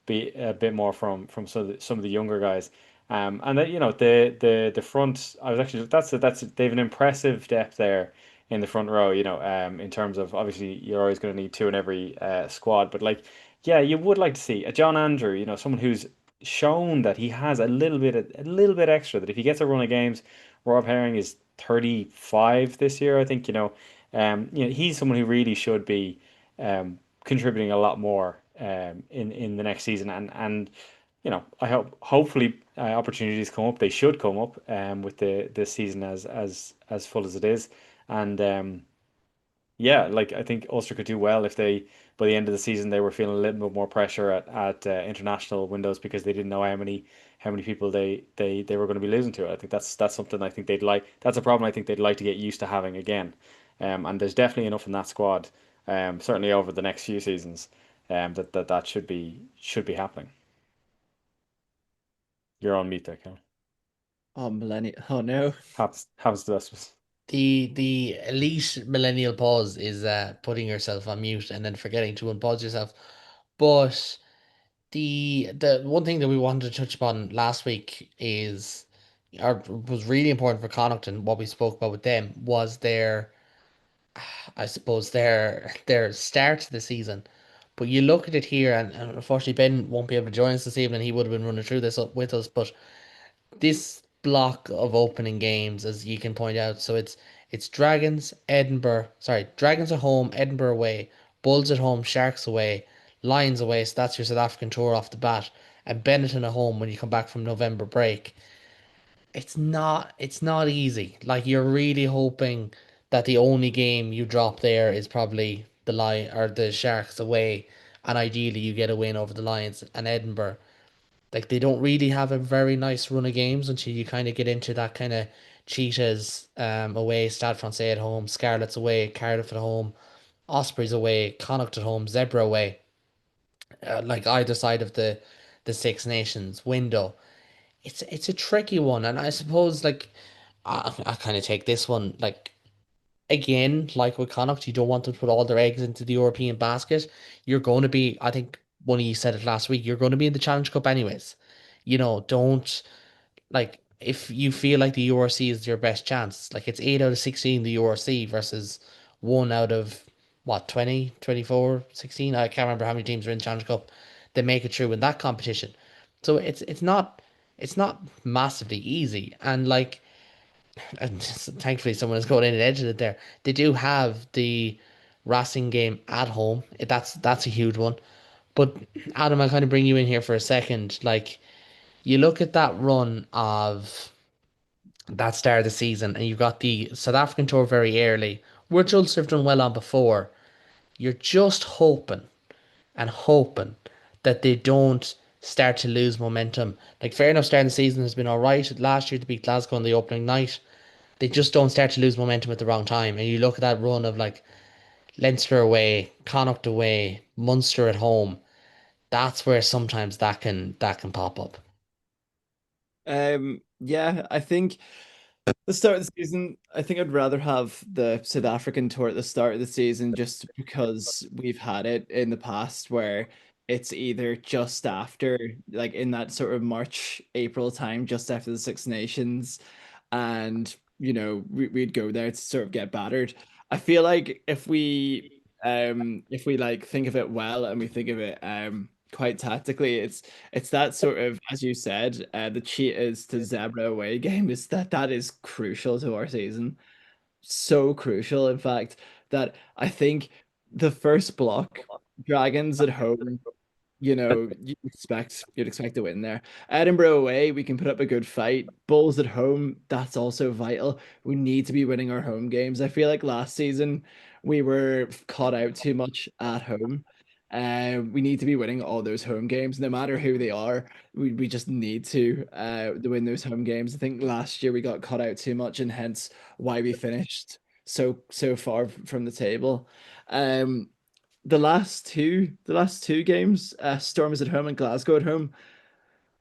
be a bit more from some of the younger guys. And then the front. I was actually that's they have an impressive depth there in the front row. In terms of obviously you're always going to need two in every squad, but yeah, you would like to see a John Andrew. Someone who's shown that he has a little bit extra. That if he gets a run of games, Rob Herring is 35 this year, I think. He's someone who really should be contributing a lot more in the next season, and I hopefully opportunities come up. They should come up with this season as full as it is, and yeah, I think Ulster could do well if they by the end of the season they were feeling a little bit more pressure at international windows because they didn't know how many people they were going to be losing to. I think that's something I think they'd like. That's a problem I think they'd like to get used to having again. And there's definitely enough in that squad, certainly over the next few seasons, that should be happening. You're on mute there, Ken. Oh, millennial. Oh no. Happens to us. The elite millennial pause is putting yourself on mute and then forgetting to unpause yourself. But the one thing that we wanted to touch upon last week was really important for Connacht, and what we spoke about with them was I suppose their start to the season. But you look at it here, and unfortunately Ben won't be able to join us this evening. He would have been running through this with us, but this block of opening games, as you can point out, so it's Dragons at home, Edinburgh away, Bulls at home, Sharks away, Lions away. So that's your South African tour off the bat, and Benetton at home when you come back from November break. It's not easy. Like, you're really hoping that the only game you drop there is probably the Lion or the Sharks away, and ideally you get a win over the Lions and Edinburgh. Like, they don't really have a very nice run of games until you kind of get into that kind of Cheetahs away, Stade Francais at home, Scarlets away, Cardiff at home, Ospreys away, Connacht at home, Zebra away. Like either side of the Six Nations window. It's a tricky one, and I suppose I kind of take this one again, like with Connacht, you don't want to put all their eggs into the European basket. You're going to be, I think one of you said it last week, you're going to be in the Challenge Cup anyways. Don't if you feel like the URC is your best chance, like it's 8 out of 16 the URC versus 1 out of what 20, 24, 16. I can't remember how many teams are in Challenge Cup that make it through in that competition. So it's not massively easy, and and thankfully someone is going in and edging it there. They do have the Racing game at home. That's a huge one. But Adam, I kind of bring you in here for a second. Like, you look at that run of that start of the season, and you've got the South African tour very early, which Ulster have done well on before. You're just hoping and hoping that they don't start to lose momentum. Like, fair enough, starting the season has been all right. Last year to beat Glasgow on the opening night, they just don't start to lose momentum at the wrong time. And you look at that run of Leinster away, Connacht away, Munster at home. That's where sometimes that can pop up. Yeah, I think the start of the season, I think I'd rather have the South African tour at the start of the season just because we've had it in the past where it's either just after, like in that sort of March, April time, just after the Six Nations, and we'd go there to sort of get battered. I feel like if we like think of it well and we think of it quite tactically, it's that sort of, as you said, the cheetahs to zebra away game is that is crucial to our season. So crucial, in fact, that I think the first block, Dragons at home, you'd expect to win there. Edinburgh away, we can put up a good fight. Bulls at home, that's also vital. We need to be winning our home games. I feel like last season we were caught out too much at home. We need to be winning all those home games, no matter who they are. We just need to win those home games. I think last year we got caught out too much, and hence why we finished so far from the table. Um, the last two games, Storm is at home and Glasgow at home.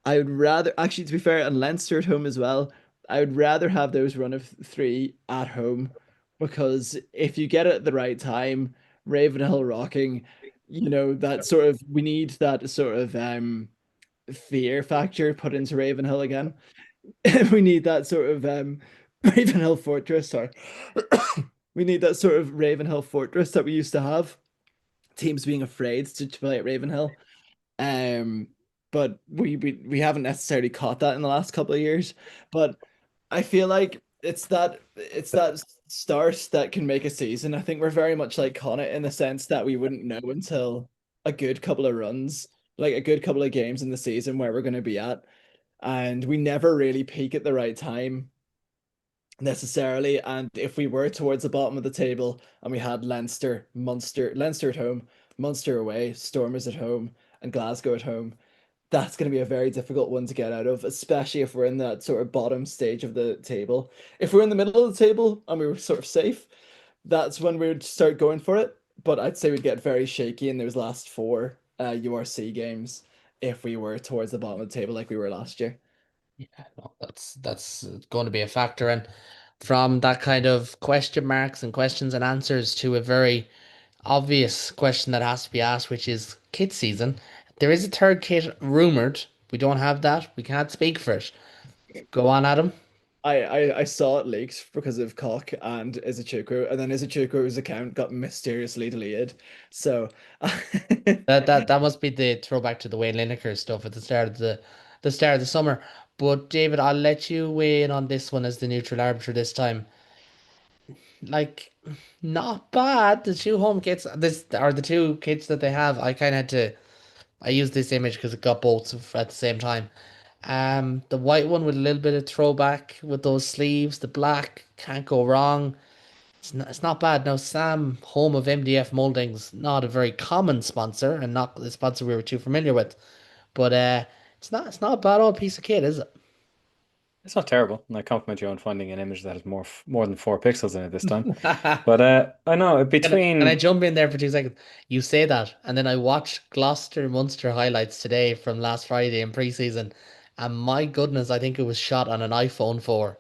I would rather, actually, to be fair, and Leinster at home as well. I would rather have those run of three at home, because if you get it at the right time, Ravenhill rocking, that sort of, we need that sort of fear factor put into Ravenhill again. We need that sort of Ravenhill fortress. Sorry, we need that sort of Ravenhill fortress that we used to have. Teams being afraid to play at Ravenhill. Um, but we haven't necessarily caught that in the last couple of years. But I feel like it's that start that can make a season. I think we're very much like Connacht in the sense that we wouldn't know until a good couple of runs, like a good couple of games in the season where we're going to be at, and we never really peak at the right time necessarily. And if we were towards the bottom of the table and we had Leinster at home, Munster away, Stormers at home, and Glasgow at home, that's going to be a very difficult one to get out of, especially if we're in that sort of bottom stage of the table. If we're in the middle of the table and we were sort of safe, that's when we'd start going for it. But I'd say we'd get very shaky in those last four URC games if we were towards the bottom of the table like we were last year. Yeah, no, that's going to be a factor. And from that kind of question marks and questions and answers to a very obvious question that has to be asked, which is kit season. There is a third kit rumored. We don't have that. We can't speak for it. Go on, Adam. I saw it leaked because of Cock and Izuchuku, and then Izuchuku's account got mysteriously deleted. So That must be the throwback to the Wayne Lineker stuff at the start of the summer. But David, I'll let you weigh in on this one as the neutral arbiter this time. Like, not bad. The two home kits, this are the two kits that they have. I kind of had to. I used this image because it got both at the same time. The white one with a little bit of throwback with those sleeves, the black, can't go wrong. It's not bad. Now, Sam, home of MDF Moldings, not a very common sponsor and not the sponsor we were too familiar with. But it's not a bad old piece of kit, is it? It's not terrible, and I compliment you on finding an image that has more than 4 pixels in it this time. But I know Can I between jump in there for 2 seconds? You say that, and then I watched Gloucester Munster highlights today from last Friday in preseason, and my goodness, I think it was shot on an iPhone 4.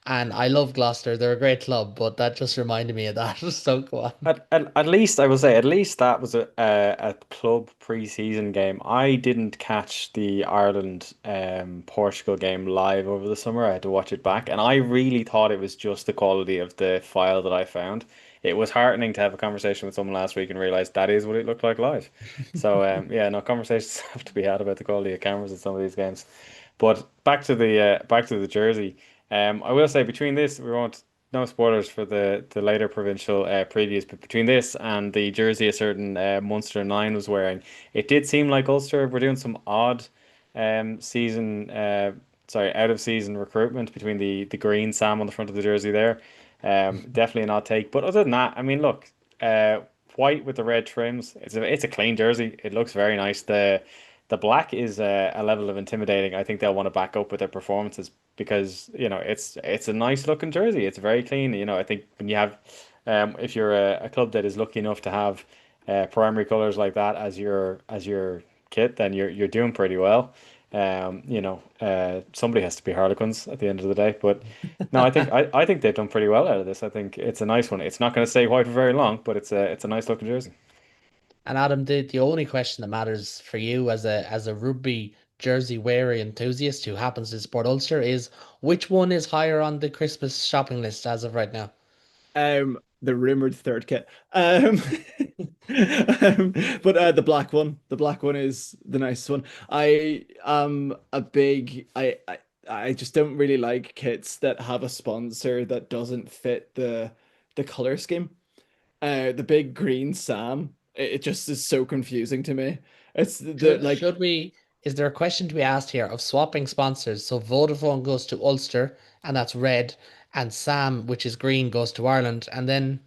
And I love Gloucester; they're a great club, but that just reminded me of that. So go on. at least I will say at least that was a club pre-season game. I didn't catch the Ireland Portugal game live over the summer. I had to watch it back, and I really thought it was just the quality of the file that I found. It was heartening to have a conversation with someone last week and realize that is what it looked like live. So yeah, no, conversations have to be had about the quality of cameras at some of these games. But back to the jersey. I will say between this, we won't no spoilers for the later provincial previews, but between this and the jersey a certain Munster nine was wearing, it did seem like Ulster were doing some odd season sorry out of season recruitment between the green Sam on the front of the jersey there. Definitely an odd take, but other than that, I mean, look, white with the red trims. It's a clean jersey. It looks very nice. The black is a level of intimidating. I think they'll want to back up with their performances because it's a nice looking jersey. It's very clean. I think when you have if you're a club that is lucky enough to have primary colors like that as your kit, then you're doing pretty well. Somebody has to be Harlequins at the end of the day. But no, I think they've done pretty well out of this. I think it's a nice one. It's not going to stay white for very long, but it's a nice looking jersey. And Adam, the only question that matters for you as a rugby jersey wearing enthusiast who happens to support Ulster is which one is higher on the Christmas shopping list as of right now? the rumored third kit. But the black one is the nicest one. I am a big I just don't really like kits that have a sponsor that doesn't fit the color scheme. The big green Sam, it just is so confusing to me. It's the Should like should we? Is there a question to be asked here of swapping sponsors? So Vodafone goes to Ulster, and that's red, and Sam, which is green, goes to Ireland, and then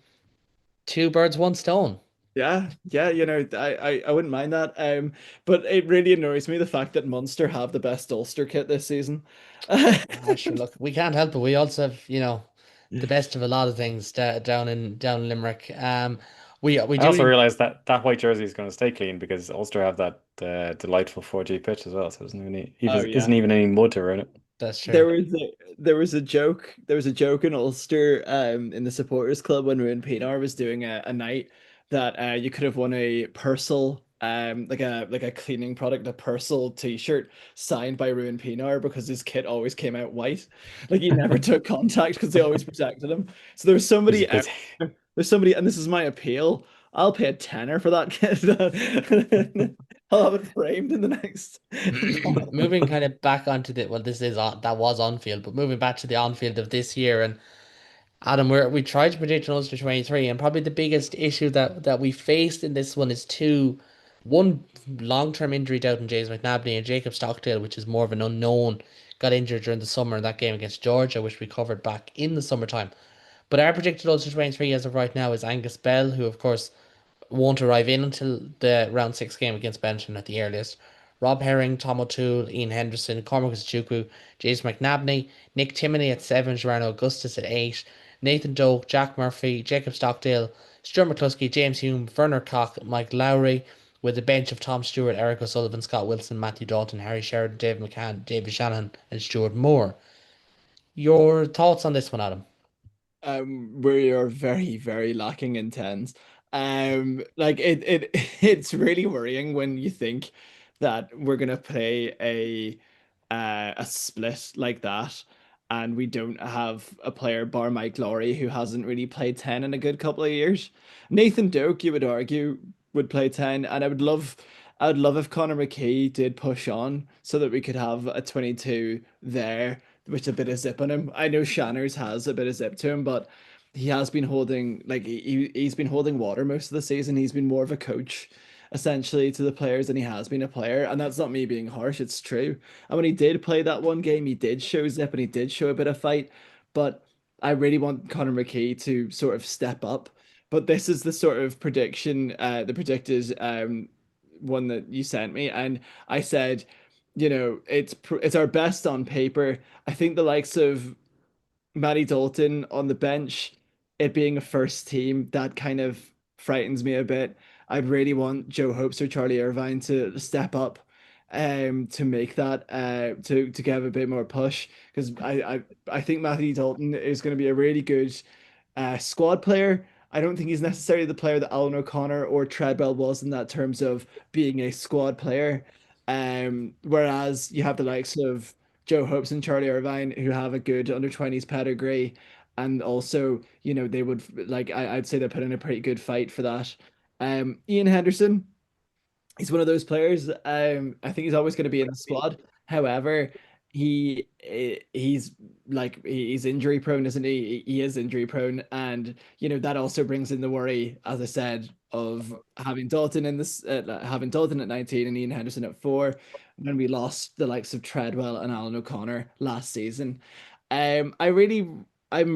two birds, one stone. yeah, I wouldn't mind that. But it really annoys me the fact that Munster have the best Ulster kit this season. Ah, sure. Look, we can't help it. We also have, the best of a lot of things down in Limerick. We I also do. realized that that white jersey is going to stay clean because Ulster have that delightful 4G pitch as well, so there's Oh even yeah. isn't even any mud to ruin it. That's There true. was a joke in Ulster in the supporters club when Ruin Pinar was doing a night that you could have won a Purcell like a cleaning product, a Purcell t-shirt signed by Ruin Pinar because his kit always came out white. Like he never took contact because they always protected him. So there's It was somebody out busy. there, there's somebody, and this is my appeal. I'll pay a tenner for that kit. I'll have it framed in the next. Moving kind of back onto this is on that was on field, but moving back to the on field of this year, and Adam, we tried to predict an Ulster 23, and probably the biggest issue that we faced in this one is one long-term injury out in James McNabney and Jacob Stockdale, which is more of an unknown, got injured during the summer in that game against Georgia, which we covered back in the summertime. But our predicted Ulster 23 as of right now is Angus Bell, who of course won't arrive in until the round six game against Benton at the earliest. Rob Herring, Tom O'Toole, Ian Henderson, Cormac Chukwu, James McNabney, Nick Timoney at 7, Gerardo Augustus at 8, Nathan Doak, Jack Murphy, Jacob Stockdale, Stuart McCluskey, James Hume, Werner Koch, Mike Lowry, with a bench of Tom Stewart, Eric O'Sullivan, Scott Wilson, Matthew Dalton, Harry Sheridan, Dave McCann, David Shanahan, and Stuart Moore. Your thoughts on this one, Adam? We are very, very lacking in tens. Like it's really worrying when you think that we're gonna play a split like that, and we don't have a player bar Mike Laurie who hasn't really played 10 in a good couple of years. Nathan Doak, you would argue, would play 10, and I'd love if Connor McKee did push on so that we could have a 22 there with a bit of zip on him. I know Shanners has a bit of zip to him, but he has been holding like he's been holding water most of the season. He's been more of a coach essentially to the players than he has been a player, and that's not me being harsh. It's true. And when he did play that one game, he did show zip and he did show a bit of fight. But I really want Connor McKee to sort of step up. But this is the sort of prediction, the predicted one that you sent me, and I said, it's our best on paper. I think the likes of Matty Dalton on the bench, it being a first team, that kind of frightens me a bit. I'd really want Joe Hopes or Charlie Irvine to step up to make that to give a bit more push because I think Matty Dalton is going to be a really good squad player. I don't think he's necessarily the player that Alan O'Connor or Treadwell was in that terms of being a squad player. Whereas you have the likes of Joe Hopes and Charlie Irvine who have a good under 20s pedigree. And also, they would like I'd say they put in a pretty good fight for that. Ian Henderson, he's one of those players. I think he's always going to be in the squad. However, he's like he's injury prone, isn't he? He is injury prone, and that also brings in the worry, as I said, of having Dalton in this, having Dalton at 19 and Ian Henderson at 4, when we lost the likes of Treadwell and Alan O'Connor last season. I'm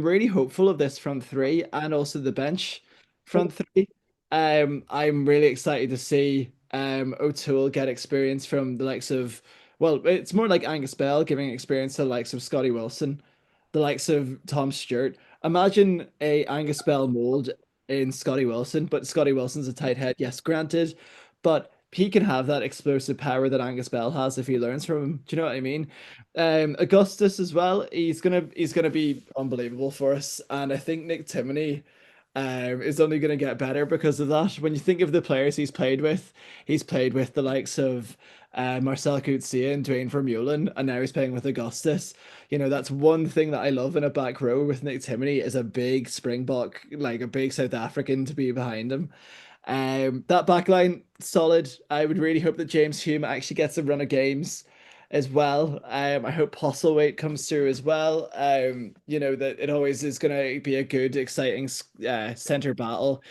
really hopeful of this front three and also the bench front three. I'm really excited to see O'Toole get experience from the likes of, well, it's more like Angus Bell giving experience to the likes of Scotty Wilson, the likes of Tom Stewart. Imagine a Angus Bell mold in Scotty Wilson, but Scotty Wilson's a tight head, yes, granted, but he can have that explosive power that Angus Bell has if he learns from him. Do you know what I mean? Augustus as well. He's gonna be unbelievable for us, and I think Nick Timoney. is only going to get better because of that. When you think of the players he's played with the likes of Marcel Coetzee and Dwayne Vermeulen, and now he's playing with Augustus. You know, that's one thing that I love in a back row with Nick Timoney is a big Springbok, like a big South African to be behind him. That back line solid. I would really hope that James Hume actually gets a run of games as well. I hope Postlethwaite comes through as well. You know that it always is going to be a good, exciting center battle.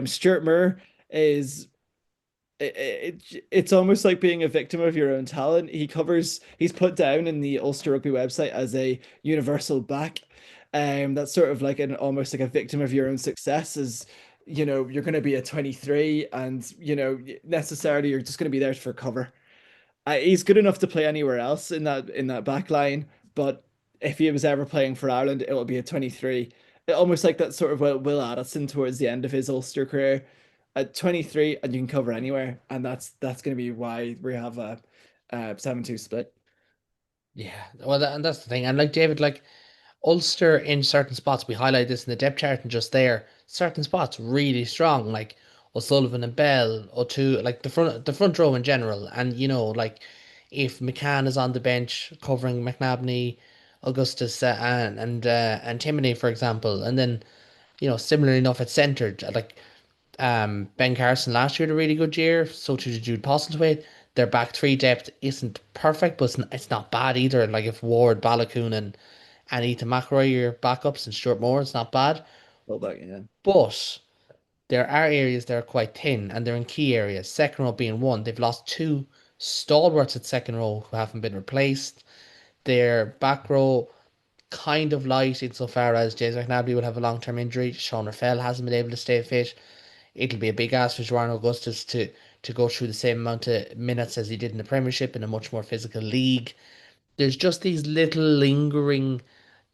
Stuart Moore is it's almost like being a victim of your own talent. He's put down in the Ulster Rugby website as a universal back. That's sort of like an almost like a victim of your own success. As you know, you're going to be a 23, and you know necessarily you're just going to be there for cover. He's good enough to play anywhere else in that back line, but if he was ever playing for Ireland, it will be a 23. Almost like that sort of Will Addison towards the end of his Ulster career. At 23, and you can cover anywhere, and that's going to be why we have a 7-2 split. Yeah, well, and that's the thing. And like David, like Ulster in certain spots, we highlight this in the depth chart and just there, certain spots really strong, like O'Sullivan and Bell, O'Toole, like the front row in general. And you know, like if McCann is on the bench covering McNabney, Augustus, and Timoney, for example, and then you know, similarly enough at centre, like Ben Carson last year had a really good year, so too did Jude Postlethwaite. Their back three depth isn't perfect, but it's not bad either. Like if Ward, Balakoon, and Ethan McElroy are your backups and Stuart Moore, it's not bad. Well, back, yeah. But there are areas that are quite thin, and they're in key areas. Second row being one. They've lost two stalwarts at second row who haven't been replaced. Their back row kind of light insofar as James McNabney will have a long-term injury. Sean Raffel hasn't been able to stay fit. It'll be a big ask for Joanne Augustus to go through the same amount of minutes as he did in the Premiership in a much more physical league. There's just these little lingering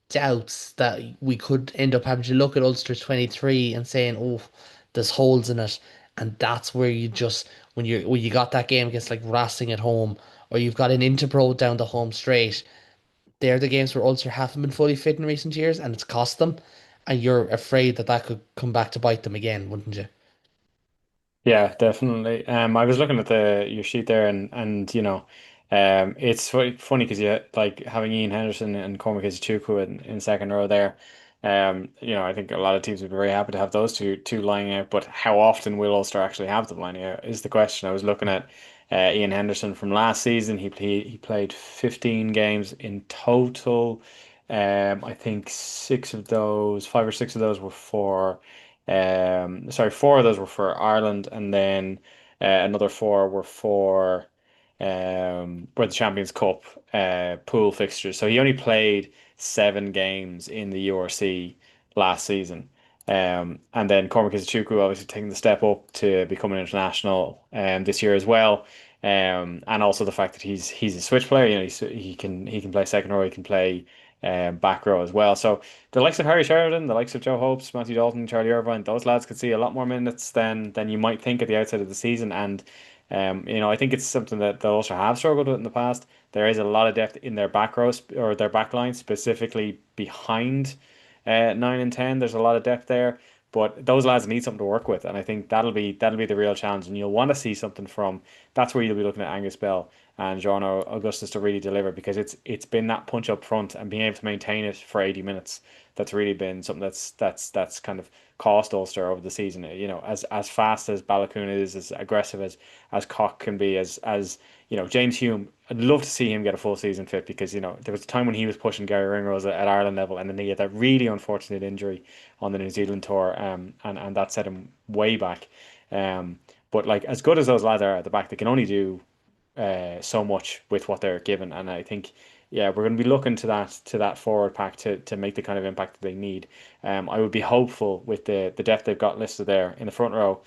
doubts that we could end up having to look at Ulster's 23 and saying, oh, there's holes in it. And that's where you just, when you got that game against like Racing at home, or you've got an Interbro down the home straight, they're the games where Ulster haven't been fully fit in recent years and it's cost them. And you're afraid that that could come back to bite them again, wouldn't you? Yeah, definitely. I was looking at the your sheet there, and you know, it's funny because you like having Ian Henderson and Cormac Chuku in second row there. You know, I think a lot of teams would be very happy to have those two lying out, but how often will Ulster actually have them lying out is the question. I was looking at Ian Henderson from last season. He played 15 games in total. I think five or six of those were for. Sorry, four of those were for Ireland, and then another four were the Champions Cup pool fixtures. So he only played 7 games in the URC last season. And then Cormac Chuku obviously taking the step up to become an international this year as well. And also the fact that he's a switch player, you know, he can play second row, he can play back row as well. So the likes of Harry Sheridan, the likes of Joe Hopes, Matthew Dalton, Charlie Irvine, those lads could see a lot more minutes than you might think at the outset of the season. And you know, I think it's something that the Ulster have struggled with in the past. There is a lot of depth in their back row or their back line, specifically behind 9 and 10. There's a lot of depth there. But those lads need something to work with, and I think that'll be the real challenge. And you'll want to see something from that's where you'll be looking at Angus Bell and John Augustus to really deliver, because it's been that punch up front and being able to maintain it for 80 minutes that's really been something that's kind of cost Ulster over the season. You know, as fast as Balakoon is, as aggressive as Cock can be, as you know, James Hume, I'd love to see him get a full season fit, because you know there was a time when he was pushing Gary Ringrose at Ireland level, and then he had that really unfortunate injury on the New Zealand tour, and that set him way back. But like as good as those lads are at the back, they can only do so much with what they're given, and I think yeah, we're going to be looking to that forward pack to make the kind of impact that they need. I would be hopeful with the depth they've got listed there in the front row.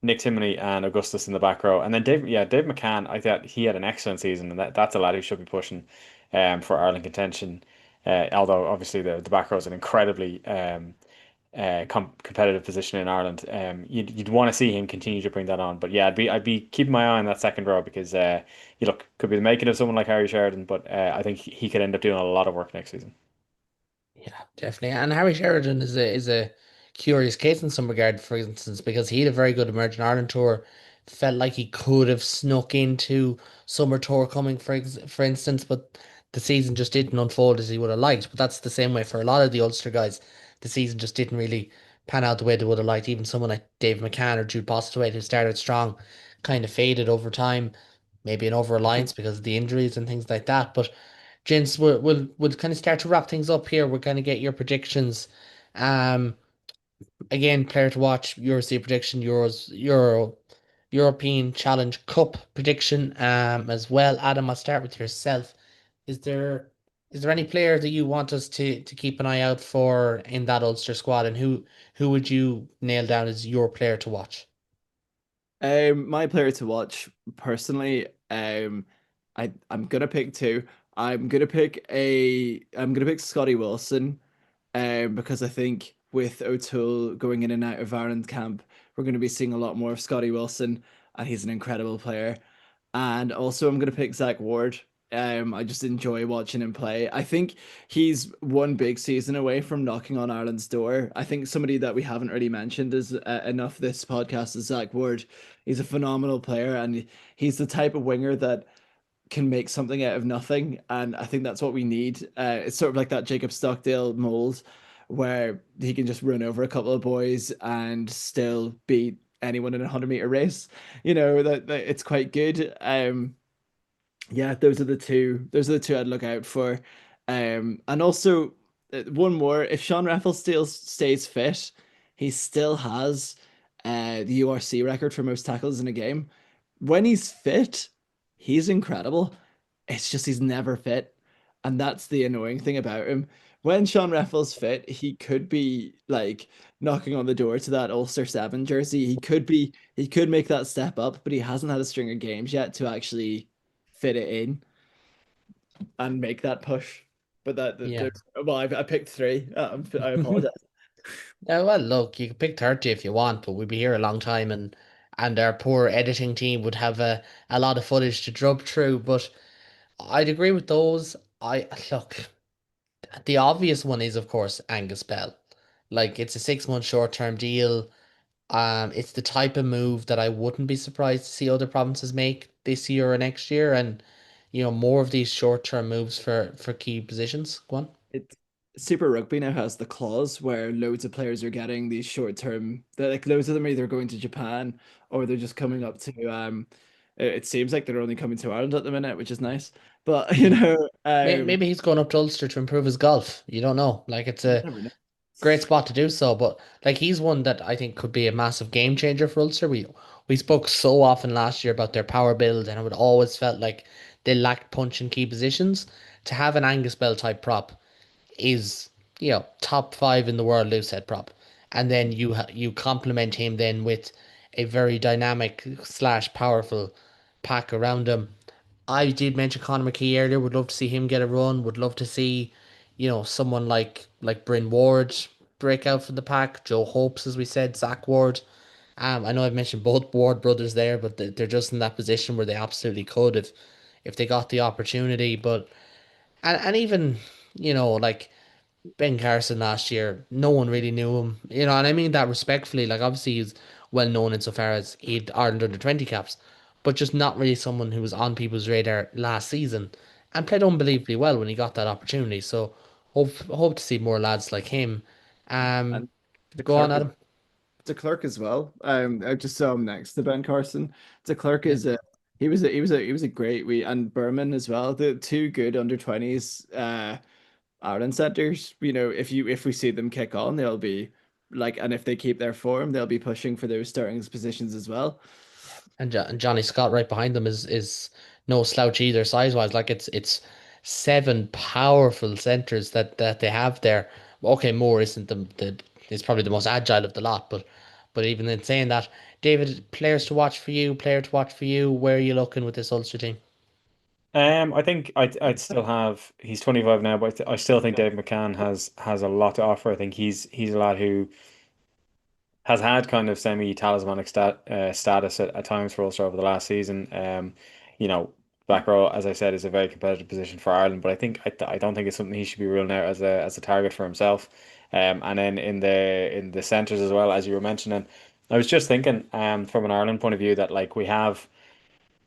Nick Timoney and Augustus in the back row, and then Dave McCann. I thought he had an excellent season, and that's a lad who should be pushing for Ireland contention. Although obviously the back row is an incredibly competitive position in Ireland. You'd want to see him continue to bring that on. But yeah, I'd be keeping my eye on that second row, because you look could be the making of someone like Harry Sheridan, but I think he could end up doing a lot of work next season. Yeah, definitely. And Harry Sheridan is a curious case in some regard, for instance, because he had a very good Emerging Ireland tour. Felt like he could have snuck into summer tour coming, for instance, but the season just didn't unfold as he would have liked. But that's the same way for a lot of the Ulster guys. The season just didn't really pan out the way they would have liked. Even someone like Dave McCann or Jude Postlewaite, who started strong, kind of faded over time, maybe an over reliance because of the injuries and things like that. But gents, we'll kind of start to wrap things up here. We're going to get your predictions. Um, Again, player to watch, Euro prediction, European Challenge Cup prediction, as well. Adam, I'll start with yourself. Is there is there any player that you want us to keep an eye out for in that Ulster squad, and who would you nail down as your player to watch? My player to watch personally, I'm gonna pick two. I'm gonna pick Scotty Wilson, because I think with O'Toole going in and out of Ireland camp, we're gonna be seeing a lot more of Scotty Wilson, and he's an incredible player. And also, I'm gonna pick Zach Ward. I just enjoy watching him play. I think he's one big season away from knocking on Ireland's door. I think somebody that we haven't really mentioned is enough this podcast is Zach Ward. He's a phenomenal player, and he's the type of winger that can make something out of nothing. And I think that's what we need. It's sort of like that Jacob Stockdale mold where he can just run over a couple of boys and still beat anyone in a 100-meter race. That it's quite good. Yeah, those are the two. Those are the two I'd look out for. And also one more. If Sean Raffles still stays fit, he still has the URC record for most tackles in a game. When he's fit, he's incredible. It's just he's never fit, and that's the annoying thing about him. When Sean Raffles fit, he could be like knocking on the door to that Ulster 7 jersey. He could make that step up, but he hasn't had a string of games yet to actually fit it in and make that push. But Yeah. well, I picked three. I apologize. Yeah, well, look, you can pick 30 if you want, but we'd be here a long time, and our poor editing team would have a lot of footage to drub through. But I'd agree with those. I look, the obvious one is, of course, Angus Bell. Like, it's a 6 month short-term deal. It's the type of move that I wouldn't be surprised to see other provinces make this year or next year, and more of these short-term moves for key positions. Go on. It Super Rugby now has the clause where loads of players are getting these short term. That like loads of them are either going to Japan or they're just coming up to. It seems like they're only coming to Ireland at the minute, which is nice. But Yeah. Maybe he's going up to Ulster to improve his golf. You don't know. Like, it's you a never know. great spot to do so, but like, he's one that I think could be a massive game changer for Ulster. We spoke so often last year about their power build, and it would always felt like they lacked punch in key positions. To have an Angus Bell type prop is, top five in the world loose head prop, and then you complement him then with a very dynamic slash powerful pack around him. I did mention Conor McKee earlier. Would love to see him get a run. Would love to see, someone like Bryn Ward break out from the pack. Joe Hopes, as we said, Zach Ward. I know I've mentioned both Ward brothers there, but they're just in that position where they absolutely could if they got the opportunity. But and even like Ben Carson last year, no one really knew him. And I mean that respectfully. Like, obviously he's well known insofar as he'd Ireland under 20 caps, but just not really someone who was on people's radar last season, and played unbelievably well when he got that opportunity. So hope to see more lads like him. Um, And the Go on, clerk, Adam. the clerk as well. I just saw him next to Ben Carson. The clerk Yeah. is a he was a great we and Berman as well. The two good under 20s Ireland centers. If we see them kick on, they'll be like, and if they keep their form, they'll be pushing for those starting positions as well. And Johnny Scott right behind them is no slouch either size wise. Like, it's seven powerful centers that they have there. Okay, Moore isn't the is probably the most agile of the lot, but even in saying that, David, player to watch for you. Where are you looking with this Ulster team? I think I'd still have he's 25 now, but I still think Dave McCann has a lot to offer. I think he's a lad who has had kind of semi-talismanic status at times for Ulster over the last season. You know, back row, as I said, is a very competitive position for Ireland, but I don't think it's something he should be ruling out as a target for himself. And then in the centres as well, as you were mentioning, I was just thinking, from an Ireland point of view, that like we have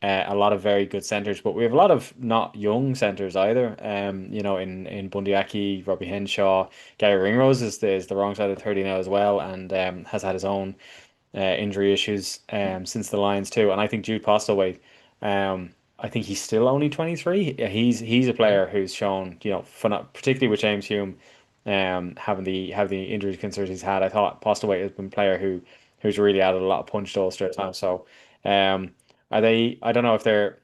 a lot of very good centres, but we have a lot of not young centres either. In Bundyaki, Robbie Henshaw, Gary Ringrose is the wrong side of 30 now as well, and has had his own injury issues since the Lions too. And I think Jude Postlewaite, I think he's still only 23. Yeah, he's a player who's shown, particularly with James Hume, having the injury concerns he's had. I thought Postlewaite has been a player who's really added a lot of punch to Ulster at times. So, are they? I don't know if they're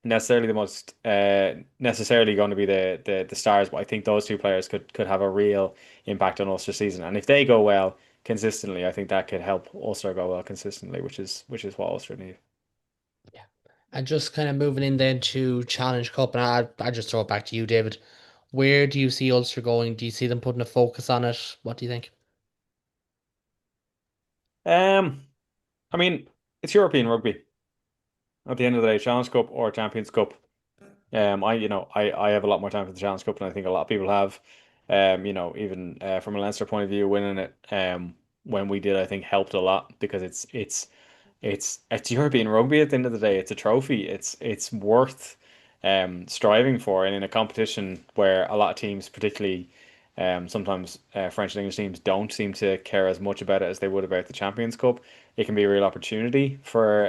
necessarily the most necessarily going to be the stars, but I think those two players could have a real impact on Ulster season. And if they go well consistently, I think that could help Ulster go well consistently, which is what Ulster need. Yeah. And just kind of moving in then to Challenge Cup, and I just throw it back to you, David. Where do you see Ulster going? Do you see them putting a focus on it? What do you think? Um, I mean, it's European rugby at the end of the day, Challenge Cup or Champions Cup. I have a lot more time for the Challenge Cup than I think a lot of people have. Even from a Leinster point of view, winning it when we did, I think helped a lot because it's European rugby at the end of the day. It's a trophy. It's worth striving for, and in a competition where a lot of teams, particularly sometimes French and English teams, don't seem to care as much about it as they would about the Champions Cup. It can be a real opportunity for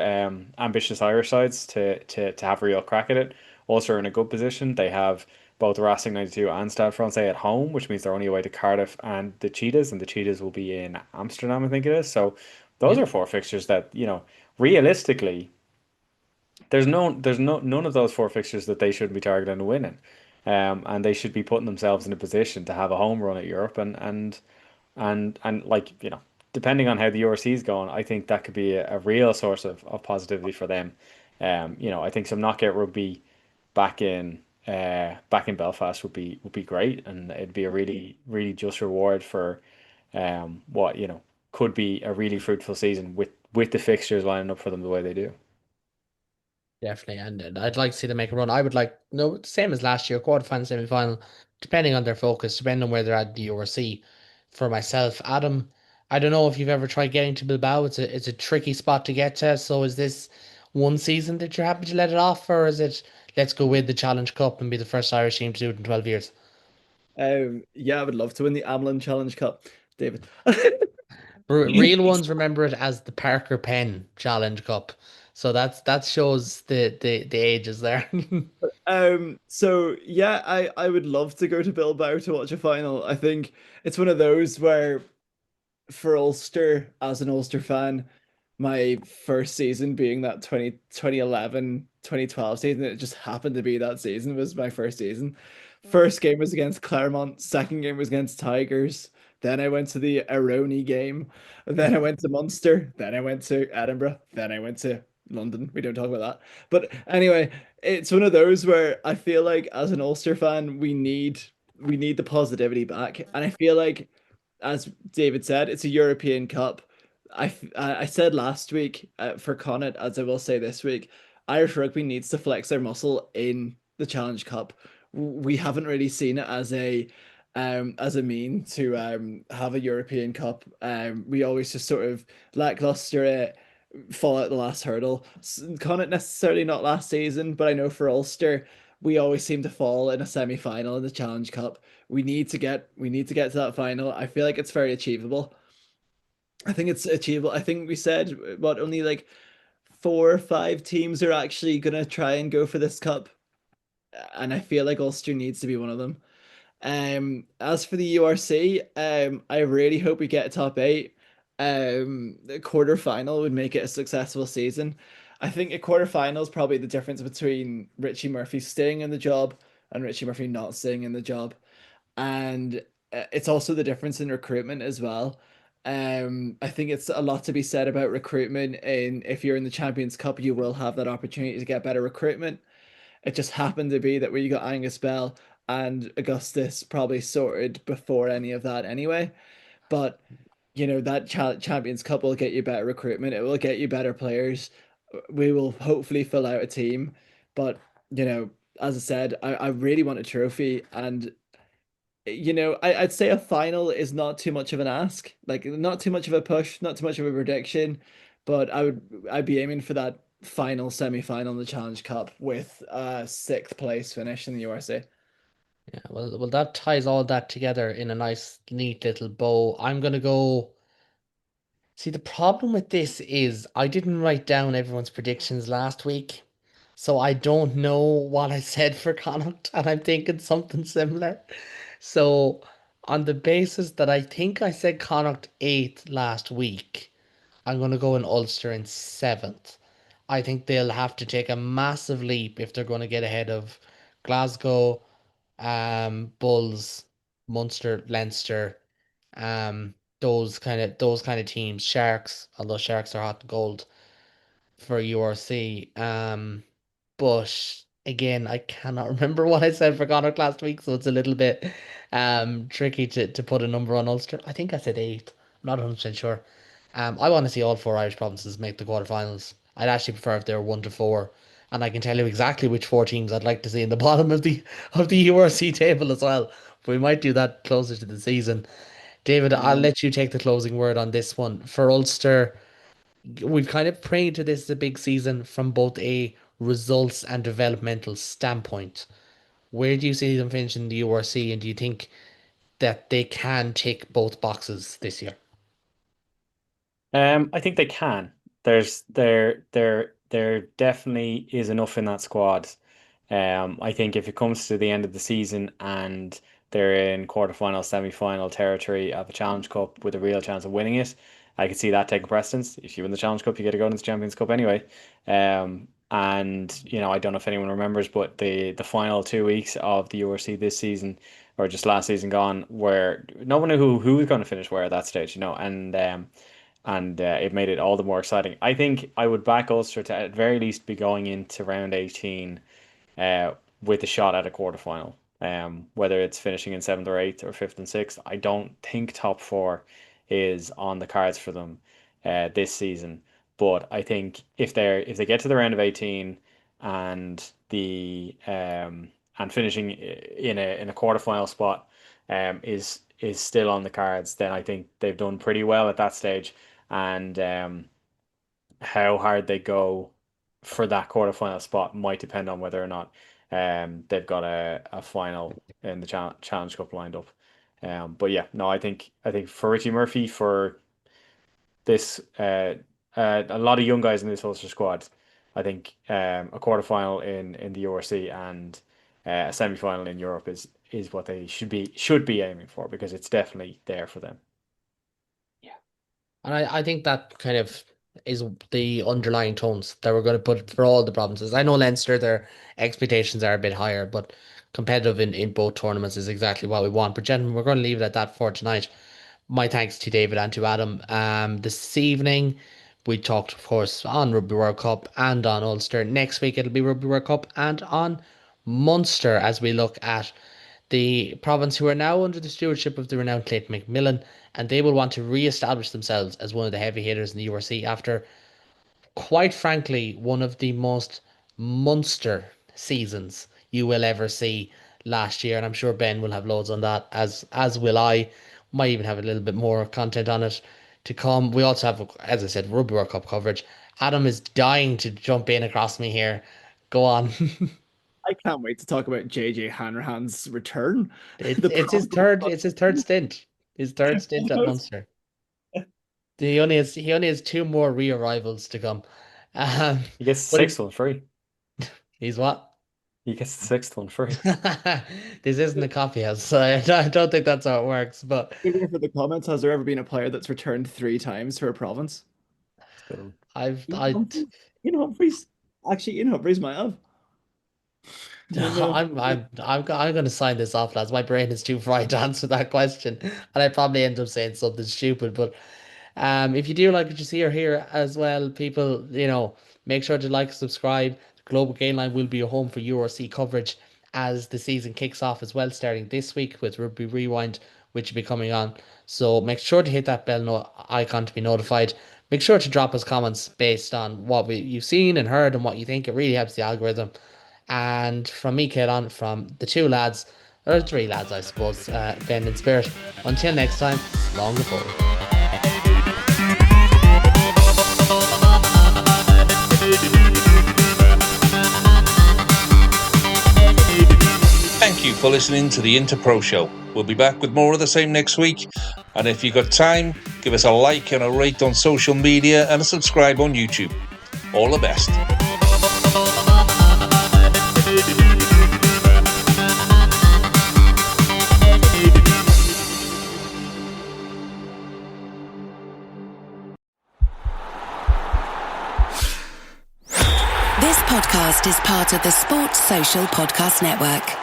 ambitious Irish sides to have a real crack at it. Also, in a good position, they have both Racing 92 and Stade Francais at home, which means they're only away to Cardiff and the Cheetahs, and the Cheetahs will be in Amsterdam, I think it is. So those Yeah. are four fixtures that, realistically, there's none of those four fixtures that they shouldn't be targeting winning. And they should be putting themselves in a position to have a home run at Europe and like, depending on how the URC is going, I think that could be a real source of positivity for them. I think some knockout rugby back in back in Belfast would be great, and it'd be a really really just reward for what could be a really fruitful season with the fixtures lining up for them the way they do. Definitely, and I'd like to see them make a run. I would like, no, same as last year, quarterfinal, semi-final, depending on their focus, depending on where they're at in the URC. For myself, Adam, I don't know if you've ever tried getting to Bilbao. It's a tricky spot to get to. So is this one season that you're happy to let it off, or is it let's go win the Challenge Cup and be the first Irish team to do it in 12 years? Yeah, I would love to win the Amlin Challenge Cup, David. Real ones remember it as the Parker Pen Challenge Cup. So that shows the ages there. So yeah, I would love to go to Bilbao to watch a final. I think it's one of those where for Ulster, as an Ulster fan, my first season being that 2011 2012 season, it just happened to be that season was my first season. First game was against Claremont, second game was against Tigers. Then I went to the Aroni game. Then I went to Munster. Then I went to Edinburgh. Then I went to London. We don't talk about that. But anyway, it's one of those where I feel like as an Ulster fan, we need the positivity back. And I feel like, as David said, it's a European Cup. I said last week for Connacht, as I will say this week, Irish rugby needs to flex their muscle in the Challenge Cup. We haven't really seen it as a mean to have a European Cup. We always just sort of lackluster it, fall out the last hurdle. Connacht necessarily not last season, but I know for Ulster, we always seem to fall in a semi-final in the Challenge Cup. We need to get to that final. I feel like it's very achievable. I think it's achievable. I think we said what only like 4 or 5 teams are actually gonna try and go for this cup, and I feel like Ulster needs to be one of them. As for the URC, I really hope we get a top eight. The quarter final would make it a successful season. I think a quarter final is probably the difference between Richie Murphy staying in the job and Richie Murphy not staying in the job, and it's also the difference in recruitment as well. I think it's a lot to be said about recruitment, and if you're in the Champions Cup, you will have that opportunity to get better recruitment. It just happened to be that where you got Angus Bell and Augustus probably sorted before any of that anyway. But that Champions Cup will get you better recruitment. It will get you better players. We will hopefully fill out a team. But as I said, I really want a trophy, and I'd say a final is not too much of an ask, like not too much of a push, not too much of a prediction, but I'd be aiming for that final semi-final in the Challenge Cup with a sixth place finish in the URC. Yeah, well, that ties all that together in a nice, neat little bow. I'm gonna go. See, the problem with this is I didn't write down everyone's predictions last week, so I don't know what I said for Connacht, and I'm thinking something similar. So, on the basis that I think I said Connacht eighth last week, I'm gonna go in Ulster in seventh. I think they'll have to take a massive leap if they're going to get ahead of Glasgow, Bulls, Munster, Leinster, um, those kind of teams. Sharks, although Sharks are hot and gold for URC. But again, I cannot remember what I said for Connacht last week, so it's a little bit tricky to put a number on Ulster. I think I said eighth. I'm not 100% sure. I want to see all four Irish provinces make the quarterfinals. I'd actually prefer if they were 1 to 4, and I can tell you exactly which four teams I'd like to see in the bottom of the URC table as well. But we might do that closer to the season. David, I'll Um, let you take the closing word on this one. For Ulster, we've kind of prayed to this as a big season from both a results and developmental standpoint. Where do you see them finishing the URC, and do you think that they can tick both boxes this year? I think they can. There definitely is enough in that squad. I think if it comes to the end of the season and they're in quarterfinal, semi-final territory at the Challenge Cup with a real chance of winning it, I could see that taking precedence. If you win the Challenge Cup, you get to go into the Champions Cup anyway. And I don't know if anyone remembers, but the final 2 weeks of the URC this season, or just last season gone, where no one knew who was going to finish where at that stage, and it made it all the more exciting. I think I would back Ulster to at very least be going into round 18 with a shot at a quarterfinal. Whether it's finishing in seventh or eighth or fifth and sixth, I don't think top four is on the cards for them this season. But I think if they get to the round of 18 and finishing in a quarterfinal spot is still on the cards, then I think they've done pretty well at that stage. And how hard they go for that quarterfinal spot might depend on whether or not they've got a final in the Challenge Cup lined up. But yeah, no, I think for Richie Murphy, for this a lot of young guys in this Ulster squad, I think a quarterfinal in the URC and a semi-final in Europe is what they should be aiming for, because it's definitely there for them. And I think that kind of is the underlying tones that we're going to put for all the provinces. I know Leinster, their expectations are a bit higher, but competitive in both tournaments is exactly what we want. But gentlemen, we're going to leave it at that for tonight. My thanks to David and to Adam. This evening we talked, of course, on Rugby World Cup and on Ulster. Next week it'll be Rugby World Cup and on Munster as we look at the province who are now under the stewardship of the renowned Clayton McMillan, and they will want to re-establish themselves as one of the heavy hitters in the URC after, quite frankly, one of the most Munster seasons you will ever see last year. And I'm sure Ben will have loads on that, as will I. Might even have a little bit more content on it to come. We also have, as I said, Rugby World Cup coverage. Adam is dying to jump in across me here. Go on. I can't wait to talk about JJ Hanrahan's return. It's The it's his prospect third it's his third stint. His third stint at of Munster. He only has two more re-arrivals to come. Um, He gets the but sixth one free. he's what? He gets the sixth one free. This isn't a coffee house, so I don't think that's how it works. But for the comments, has there ever been a player that's returned three times for a province? That's a good one. I've Ian I Humphries. Ian Humphries. Actually, Ian Humphries might have. Don't know. I'm going to sign this off, lads. My brain is too fried to answer that question, and I probably end up saying something stupid. But if you do like what you see or hear as well, people, make sure to like and subscribe. The Global Gain Line will be your home for URC coverage as the season kicks off as well, starting this week with Rugby Rewind, which will be coming on. So make sure to hit that bell icon to be notified. Make sure to drop us comments based on what you've seen and heard and what you think. It really helps the algorithm. And from me, Kaelan, from the two lads, Or 3 lads, I suppose, bend in spirit. Until next time, long the forward. Thank you for listening to the Interpro Show. We'll be back with more of the same next week. And if you've got time, give us a like and a rate on social media and a subscribe on YouTube. All the best. This podcast is part of the Sports Social Podcast Network.